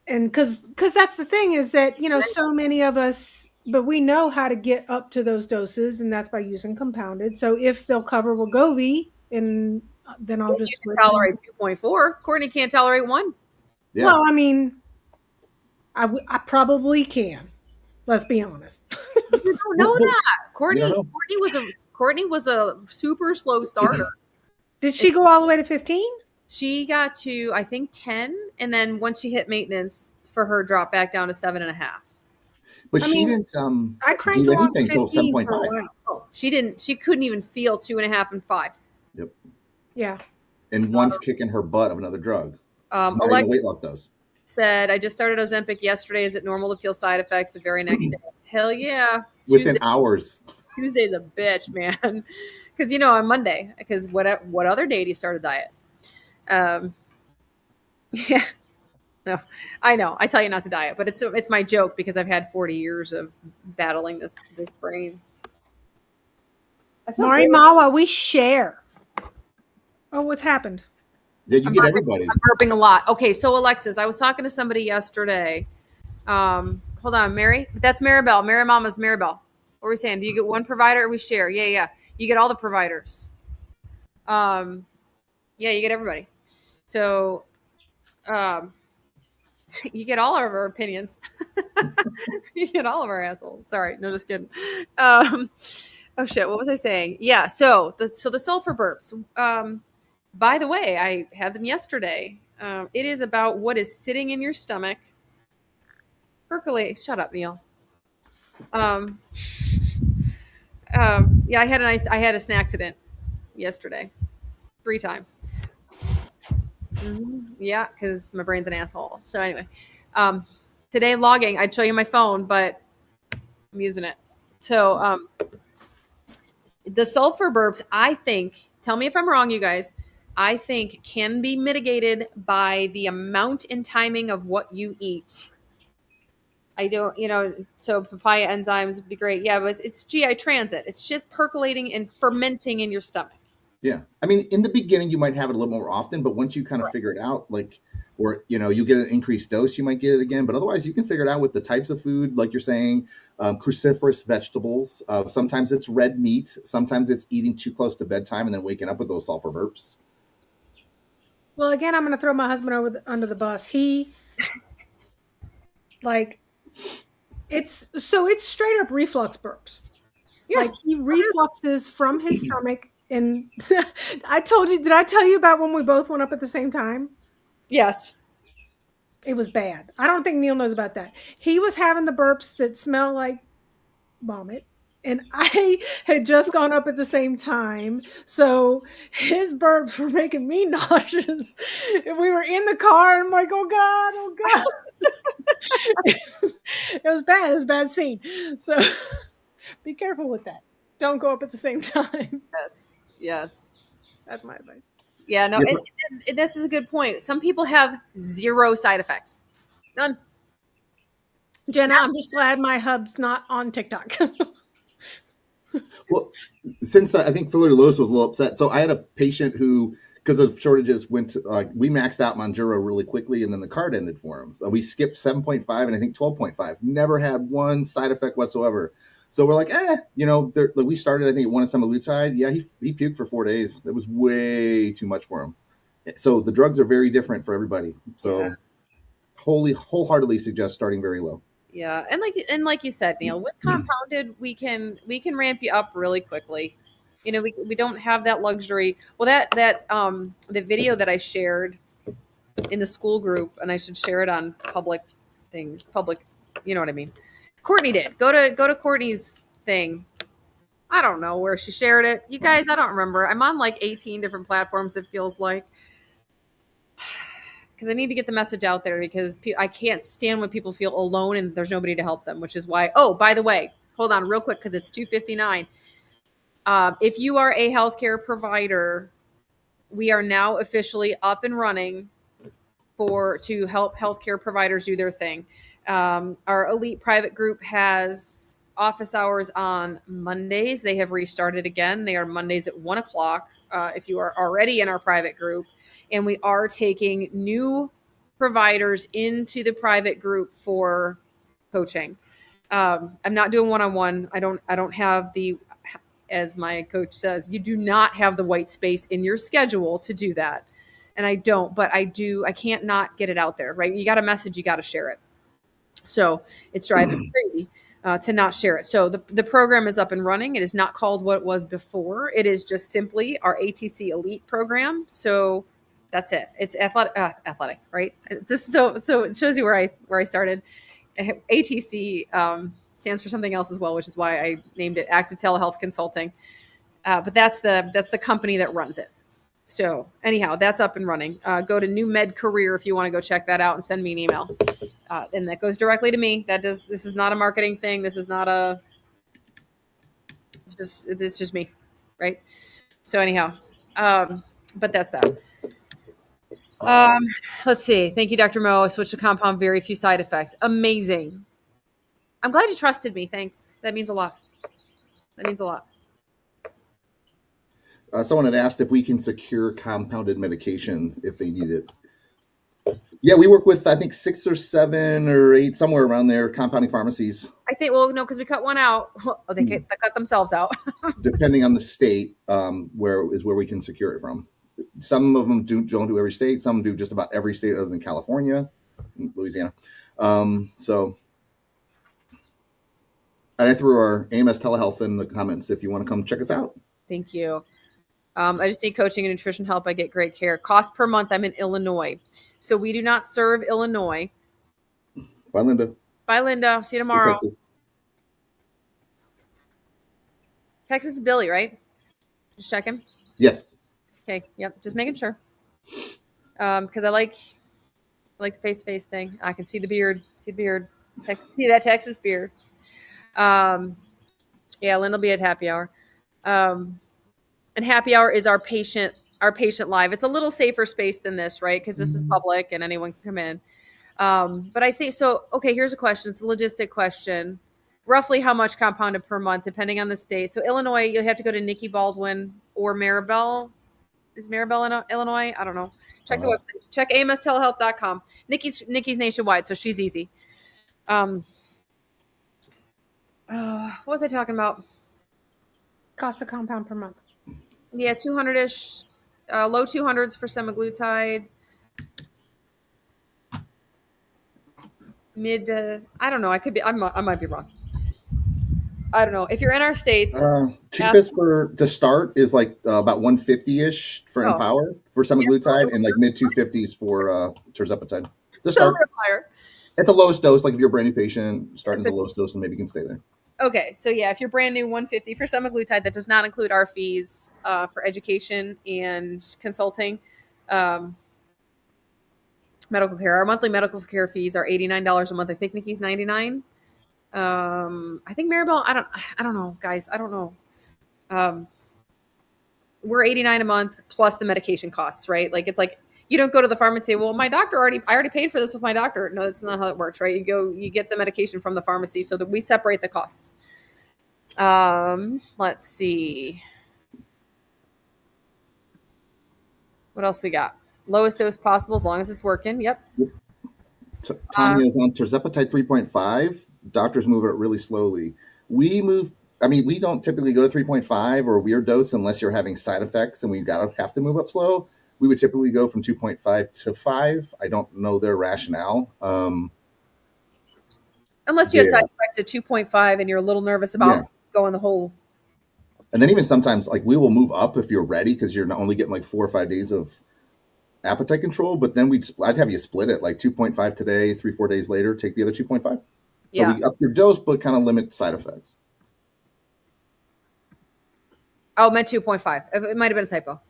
And because that's the thing is that, so many of us, but we know how to get up to those doses, and that's by using compounded. So if they'll cover Wegovy, and then I'll just switch. Tolerate 2.4. Courtney can't tolerate 1. Yeah. Well, I mean, I probably can. Let's be honest. You don't know that. Courtney was a super slow starter. Did she go all the way to 15? She got to, I think, 10, and then once she hit maintenance, for her drop back down to 7.5. But she didn't I cranked do anything until 7.5. Oh, she didn't. She couldn't even feel 2.5 and 5. Yep. Yeah. And once kicking her butt of another drug. Alexa weight loss dose. said, I just started Ozempic yesterday. Is it normal to feel side effects the very next day? Hell yeah. Within hours. Tuesday's a bitch, man. Because, on Monday, because what other day do you start a diet? Yeah. No, I know. I tell you not to diet, but it's my joke because I've had 40 years of battling this brain. Mari Mawa, we share. Oh, what's happened? Yeah, you get everybody. I'm burping a lot. Okay, so Alexis, I was talking to somebody yesterday. Hold on, Mary. That's Maribel. Mary Mama's Maribel. What are we saying? Do you get one provider or we share? Yeah. You get all the providers. Yeah, you get everybody. So, you get all of our opinions. You get all of our assholes. Sorry, no, just kidding. Oh shit, what was I saying? Yeah, so the sulfur burps. By the way, I had them yesterday. It is about what is sitting in your stomach. Percolate. Shut up, Neil. Yeah, I had an accident yesterday, 3 times. Yeah, because my brain's an asshole. So anyway, today logging. I'd show you my phone, but I'm using it. So the sulfur burps, I think. Tell me if I'm wrong, you guys. I think can be mitigated by the amount and timing of what you eat. I don't, so papaya enzymes would be great. Yeah, but it's GI transit. It's just percolating and fermenting in your stomach. Yeah. I mean, in the beginning, you might have it a little more often, but once you kind of figure it out, or, you get an increased dose, you might get it again. But otherwise, you can figure it out with the types of food, like you're saying, cruciferous vegetables. Sometimes it's red meat. Sometimes it's eating too close to bedtime and then waking up with those sulfur burps. Well, again, I'm going to throw my husband under the bus. He, it's straight up reflux burps. Yeah. He refluxes from his stomach. And did I tell you about when we both went up at the same time? Yes. It was bad. I don't think Neil knows about that. He was having the burps that smell like vomit. And I had just gone up at the same time. So his burps were making me nauseous. And we were in the car and I'm like, oh God. It was bad. It was a bad scene. So be careful with that. Don't go up at the same time. Yes. That's my advice. Yeah, no, this is a good point. Some people have 0 side effects. None. Jenna, I'm just glad my hub's not on TikTok. Well, since I think Fleur Lewis was a little upset. So I had a patient who, because of shortages, went to, we maxed out Monjuro really quickly, and then the card ended for him. So we skipped 7.5 and I think 12.5. Never had one side effect whatsoever. So we're like, we started, I think, one of semaglutide. Yeah, he puked for 4 days. That was way too much for him. So the drugs are very different for everybody. So wholeheartedly suggest starting very low. Yeah, and like you said, Neil, with compounded, we can ramp you up really quickly. We don't have that luxury. Well, that the video that I shared in the school group, and I should share it on public things. You know what I mean? Courtney did. Go to Courtney's thing. I don't know where she shared it. You guys, I don't remember. I'm on 18 different platforms, it feels like. Because I need to get the message out there, because I can't stand when people feel alone and there's nobody to help them, which is why. Oh, by the way, hold on real quick because it's 2:59. If you are a healthcare provider, we are now officially up and running to help healthcare providers do their thing. Our elite private group has office hours on Mondays. They have restarted again. They are Mondays at 1 o'clock. If you are already in our private group, and we are taking new providers into the private group for coaching. I'm not doing one-on-one. I don't have the, as my coach says, you do not have the white space in your schedule to do that. And I don't, but I do. I can't not get it out there, right? You got a message, you got to share it. So it's driving me crazy to not share it. So the program is up and running. It is not called what it was before. It is just simply our ATC Elite program. So that's it. It's athletic, right? This so it shows you where I started. ATC stands for something else as well, which is why I named it Active Telehealth Consulting. But that's the company that runs it. So anyhow, that's up and running. Go to New Med Career if you want to go check that out and send me an email. And that goes directly to me. This is not a marketing thing. This is not it's just me. Right. So anyhow, but that's that. Let's see. Thank you, Dr. Mo. I switched to compound, very few side effects. Amazing. I'm glad you trusted me. Thanks. That means a lot. Someone had asked if we can secure compounded medication if they need it. Yeah, we work with, I think, 6 or 7 or 8, somewhere around there, compounding pharmacies. I think, well, no, because we cut one out. They cut themselves out. Depending on the state, where we can secure it from. Some of them don't do every state. Some do just about every state other than California, Louisiana. So, and I threw our AMS telehealth in the comments if you want to come check us out. Thank you. I just need coaching and nutrition help. I get great care. Cost per month. I'm in Illinois. So we do not serve Illinois. Bye, Linda. Bye, Linda. See you tomorrow. Texas is Billy, right? Just checking. Yes. Okay. Yep. Just making sure. Because I like the face-to-face thing. I can see the beard. See that Texas beard. Yeah, Lynn will be at happy hour. And happy hour is our patient live. It's a little safer space than this, right? Because this is public and anyone can come in. But I think so. Okay, here's a question. It's a logistic question. Roughly how much compounded per month, depending on the state. So Illinois, you'll have to go to Nikki Baldwin or Maribel. Is Maribel in Illinois? I don't know. Check the website. Check amstelehealth.com. Nikki's nationwide, so she's easy. What was I talking about? Cost of compound per month. Yeah, 200-ish, low 200s for semaglutide. Mid, I don't know. I might be wrong. I don't know. If you're in our states, cheapest to start is like about 150-ish for Empower for semaglutide, and like mid 250s for tirzepatide. To start, it's the lowest dose. Like if you're a brand new patient, starting the lowest dose, and maybe you can stay there. Okay, so yeah, if you're brand new, 150 for semaglutide. That does not include our fees for education and consulting, medical care. Our monthly medical care fees are $89 a month. I think Nikki's $99. I think Maribel. I don't know, guys. I don't know. We're $89 a month plus the medication costs, right? Like it's like you don't go to the pharmacy and say, well, I already paid for this with my doctor. No, that's not how it works, right? You get the medication from the pharmacy so that we separate the costs. Let's see. What else we got? Lowest dose possible as long as it's working. Yep. Tanya is on tirzepatide 3.5. Doctors move it really slowly. We don't typically go to 3.5 or weird dose unless you're having side effects and have to move up slow. We would typically go from 2.5 to 5. I don't know their rationale. Unless you had side effects at 2.5 and you're a little nervous about going the whole. And then even sometimes, like, we will move up if you're ready because you're not only getting like 4 or 5 days of appetite control, but then I'd have you split it like 2.5 today, 3-4 days later, take the other 2.5. So we up your dose, but kind of limit side effects. Oh, meant 2.5. It might have been a typo.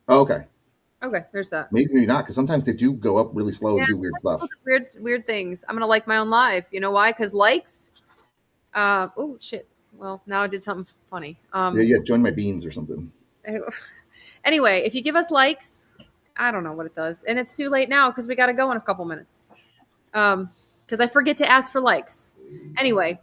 Oh, okay. Okay, there's that. Maybe not, because sometimes they do go up really slow and do weird stuff. Weird things. I'm gonna like my own live. You know why? Because likes. Oh shit. Well, now I did something funny. Join my beans or something. Anyway, if you give us likes, I don't know what it does. And it's too late now because we got to go in a couple minutes. Because I forget to ask for likes. Anyway,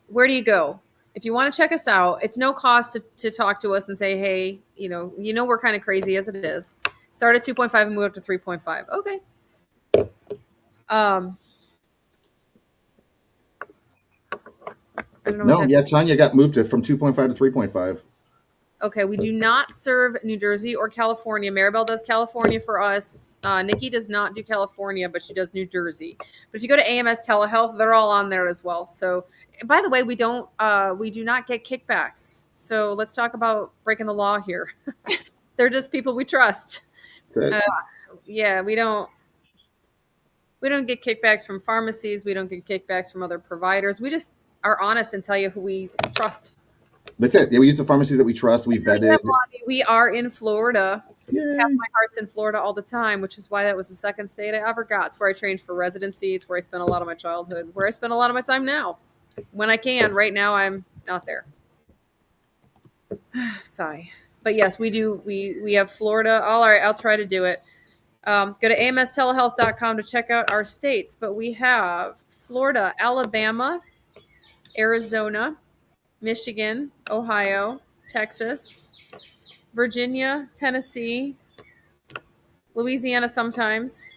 where do you go? If you want to check us out, it's no cost to talk to us and say, hey, we're kind of crazy as it is. Start at 2.5 and move up to 3.5. Okay. I don't know. No, yeah, Tanya got moved from 2.5 to 3.5. Okay, we do not serve New Jersey or California. Maribel does California for us. Nikki does not do California, but she does New Jersey. But if you go to AMS Telehealth, they're all on there as well. So, by the way, we do not get kickbacks. So let's talk about breaking the law here. They're just people we trust. Yeah, we don't get kickbacks from pharmacies. We don't get kickbacks from other providers. We just are honest and tell you who we trust. That's it. Yeah, we use the pharmacies that we trust. We vetted. We are in Florida. Yay. Half my heart's in Florida all the time, which is why that was the second state I ever got. It's where I trained for residency. It's where I spent a lot of my childhood, where I spend a lot of my time now. When I can. Right now, I'm not there. Sigh. But yes, we do. We have Florida. All right, I'll try to do it. Go to amstelehealth.com to check out our states. But we have Florida, Alabama, Arizona, Michigan, Ohio, Texas, Virginia, Tennessee, Louisiana sometimes.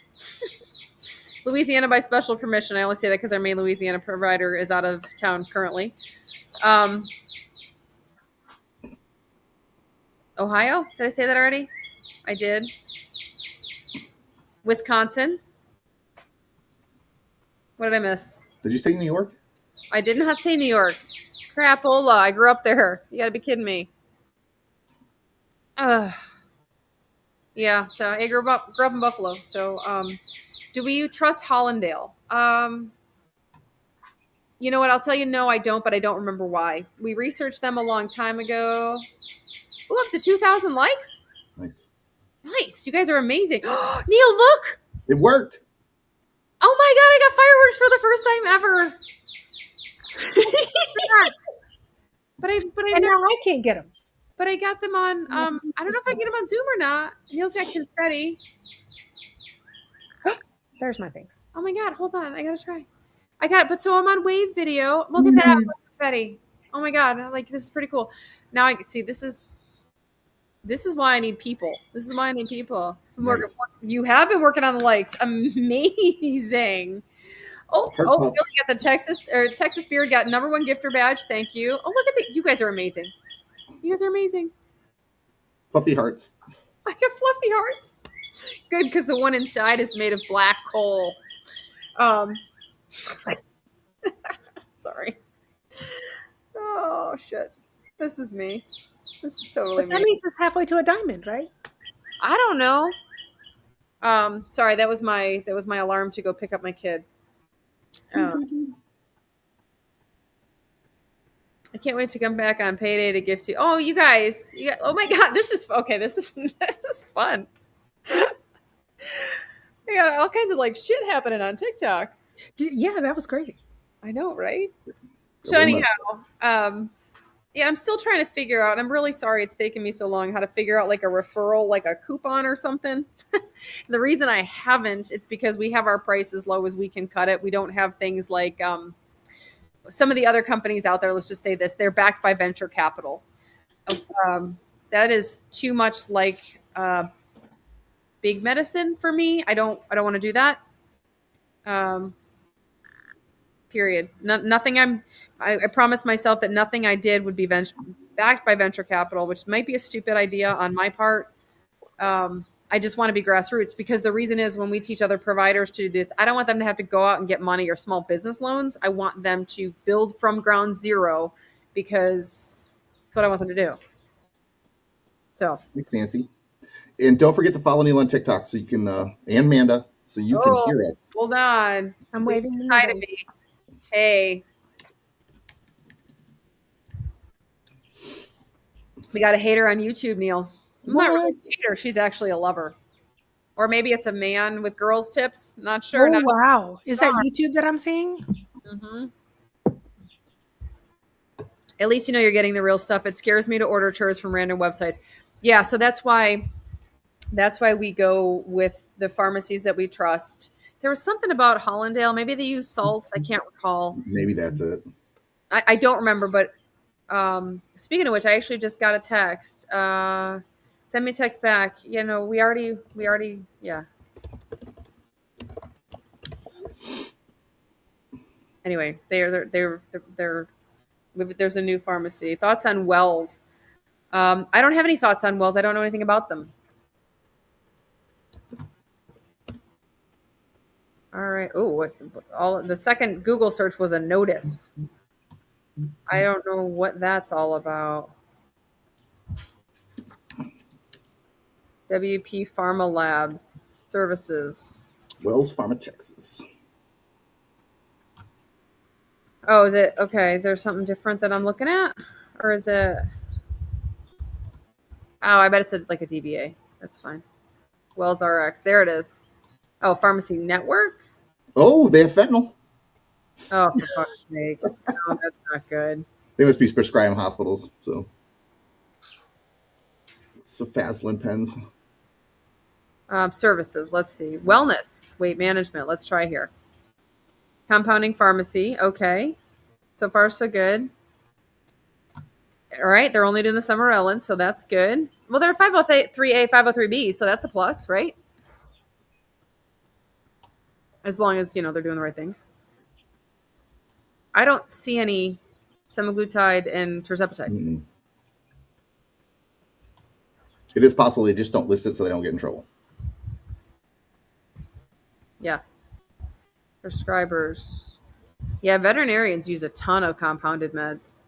Louisiana by special permission. I only say that because our main Louisiana provider is out of town currently. Ohio? Did I say that already? I did. Wisconsin. What did I miss? Did you say New York? I did not say New York. Crapola. I grew up there. You gotta be kidding me. Yeah, so I grew up in Buffalo. So do we trust Hollandale? You know what? I'll tell you no, I don't, but I don't remember why. We researched them a long time ago. Ooh, up to 2,000 likes? Nice. Nice. You guys are amazing. Neil, look! It worked. Oh my god, I got fireworks for the first time ever. But I now I can't get them. But I got them on. I don't know if I get them on Zoom or not. Neil's got confetti. There's my things. Oh my god, hold on, I gotta try. I got it, but so I'm on Wave Video. Look at that confetti. Oh my god, like this is pretty cool. Now I can see this is why I need people. This is why I need people. Nice. You have been working on the likes. Amazing. Oh, Billy got the Texas Beard got #1 gifter badge. Thank you. Oh, look at you guys are amazing. You guys are amazing. Fluffy hearts. I got fluffy hearts. Good, because the one inside is made of black coal. Sorry. Oh shit. This is me. This is totally me. That means it's halfway to a diamond, right? I don't know. Sorry, that was my alarm to go pick up my kid. I can't wait to come back on payday to gift you. Oh, you guys! Oh my god, this is okay. This is fun. I got all kinds of like shit happening on TikTok. Yeah, that was crazy. I know, right? So anyhow, yeah, I'm still trying to figure out. I'm really sorry it's taken me so long how to figure out like a referral, like a coupon or something. The reason I haven't, it's because we have our price as low as we can cut it. We don't have things like some of the other companies out there. Let's just say this: they're backed by venture capital. That is too much like big medicine for me. I don't want to do that. Period. Nothing. I promised myself that nothing I did would be backed by venture capital, which might be a stupid idea on my part. I just want to be grassroots because the reason is when we teach other providers to do this, I don't want them to have to go out and get money or small business loans. I want them to build from ground zero because that's what I want them to do. So thanks, Nancy. And don't forget to follow Neil on TikTok so you can and Manda so you can hear us. Hold on. I'm waving hi to me. Hey. We got a hater on YouTube, Neil. I'm not really a hater. She's actually a lover. Or maybe it's a man with girls' tips. Not sure. Oh, wow. Is that YouTube that I'm seeing? Mm-hmm. At least you know you're getting the real stuff. It scares me to order chairs from random websites. Yeah, so that's why That's why we go with the pharmacies that we trust. There was something about Hollandale. Maybe they use salt. I can't recall. Maybe that's it. I don't remember. But speaking of which, I actually just got a text. Send me a text back. You know, we already, yeah. Anyway, there's a new pharmacy. Thoughts on Wells? I don't have any thoughts on Wells. I don't know anything about them. All right. Oh, all the second Google search was a notice. I don't know what that's all about. WP Pharma Labs services. Wells Pharma, Texas. Oh, is it okay? Is there something different that I'm looking at, or is it? Oh, I bet it's like a DBA. That's fine. Wells RX. There it is. Oh, Pharmacy Network. Oh, they have fentanyl. Oh, for fuck's sake! No, that's not good. They must be prescribing hospitals. So, Cefazolin pens. Services. Let's see. Wellness. Weight management. Let's try here. Compounding pharmacy. Okay. So far, so good. All right. They're only doing the Summer Ellen, so that's good. Well, they're 503A, 503B, so that's a plus, right? As long as, they're doing the right things. I don't see any semaglutide and tirzepatide. Mm-mm. It is possible they just don't list it so they don't get in trouble. Yeah. Prescribers. Yeah, veterinarians use a ton of compounded meds.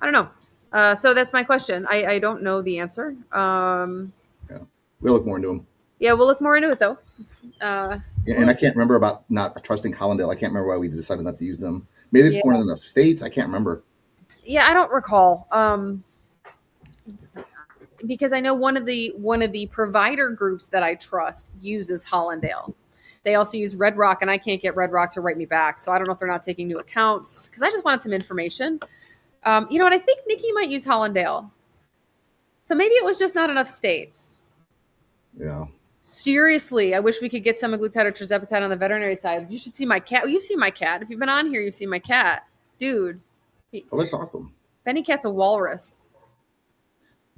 I don't know. So that's my question. I don't know the answer. Yeah. We'll look more into them. Yeah, we'll look more into it, though. And I can't remember about not trusting Hollandale. I can't remember why we decided not to use them. Maybe there's one in the States. I can't remember. Yeah, I don't recall. Because I know one of the provider groups that I trust uses Hollandale. They also use Red Rock, and I can't get Red Rock to write me back. So I don't know if they're not taking new accounts because I just wanted some information. You know what? I think Nikki might use Hollandale. So maybe it was just not enough states. Yeah. Seriously, I wish we could get semaglutide or tirzepatide on the veterinary side. You should see my cat. You've seen my cat. If you've been on here, you've seen my cat. Dude. Oh, that's awesome. Benny Cat's a walrus.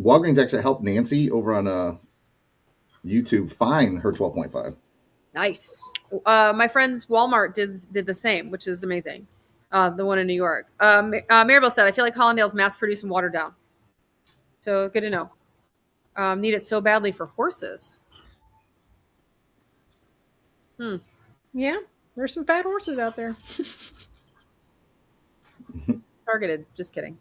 Walgreens actually helped Nancy over on YouTube find her 12.5. Nice. My friends Walmart did the same, which is amazing. The one in New York. Maribel said, I feel like Hollandale's mass-produced and watered down. So good to know. Need it so badly for horses. Yeah, there's some fat horses out there. Targeted. Just kidding.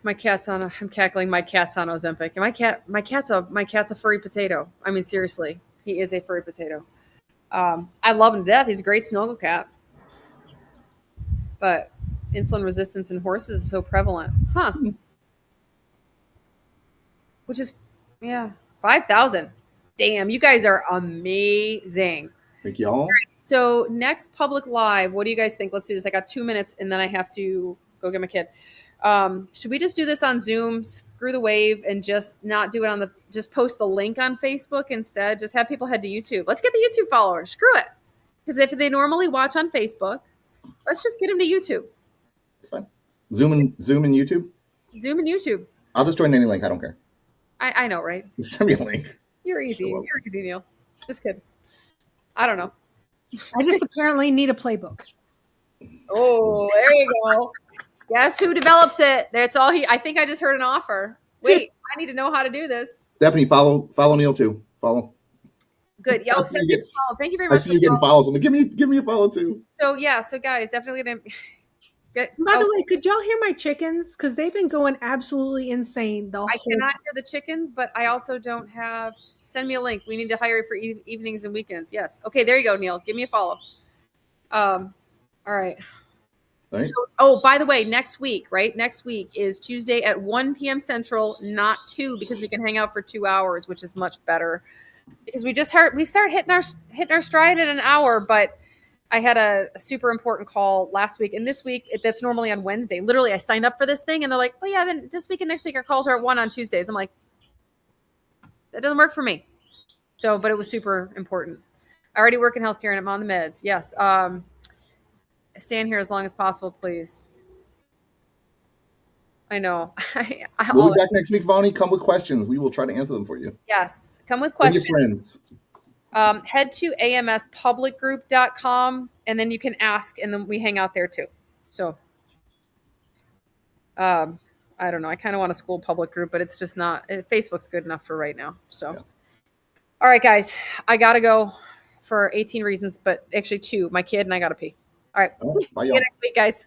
My cat's on. I'm cackling. My cat's on Ozempic. And my cat's a furry potato. I mean, seriously, he is a furry potato. I love him to death. He's a great snuggle cat. But insulin resistance in horses is so prevalent, huh? Which is, 5,000. Damn, you guys are amazing. Thank y'all. Right, so next public live, what do you guys think? Let's do this. I got 2 minutes, and then I have to go get my kid. Should we just do this on Zoom, screw the wave, and just not do it just post the link on Facebook instead? Just have people head to YouTube. Let's get the YouTube followers. Screw it. Because if they normally watch on Facebook, let's just get them to YouTube. It's fine. Zoom and YouTube? Zoom and YouTube. I'll just join any link. I don't care. I know, right? Send me a link. You're easy. You're easy, Neil. Just kidding. I don't know. I just apparently need a playbook. Oh, there you go. Guess who develops it? That's all I think I just heard an offer. Wait, I need to know how to do this. Stephanie, follow Neil too. Follow. Good. Yo, send me a follow. Thank you very much. I see you getting follows. I'm like, give me a follow too. So guys, definitely gonna get. By the way, could y'all hear my chickens? Because they've been going absolutely insane the whole I cannot time. hear the chickens, but I also don't have. Send me a link. We need to hire you for evenings and weekends. Yes. Okay, there you go, Neil. Give me a follow. All right. So, by the way, next week, right? Next week is Tuesday at 1 p.m. Central, not 2, because we can hang out for 2 hours, which is much better. Because we start hitting our stride in an hour, but I had a super important call last week, and this week that's normally on Wednesday. Literally, I signed up for this thing, and they're like, "Oh yeah, then this week and next week our calls are at 1 on Tuesdays." I'm like, that doesn't work for me. So, but it was super important. I already work in healthcare, and I'm on the meds. Yes. Stand here as long as possible, please. I know. We'll be back next week, Vonnie. Come with questions. We will try to answer them for you. Yes. Come with Bring your questions. friends. Head to amspublicgroup.com, and then you can ask, and then we hang out there too. So, I don't know. I kind of want a school public group, but it's just not. Facebook's good enough for right now. So, all right, guys, I gotta go for 18 reasons, but actually 2. My kid and I gotta pee. All right. Bye, See y'all. you next week, guys.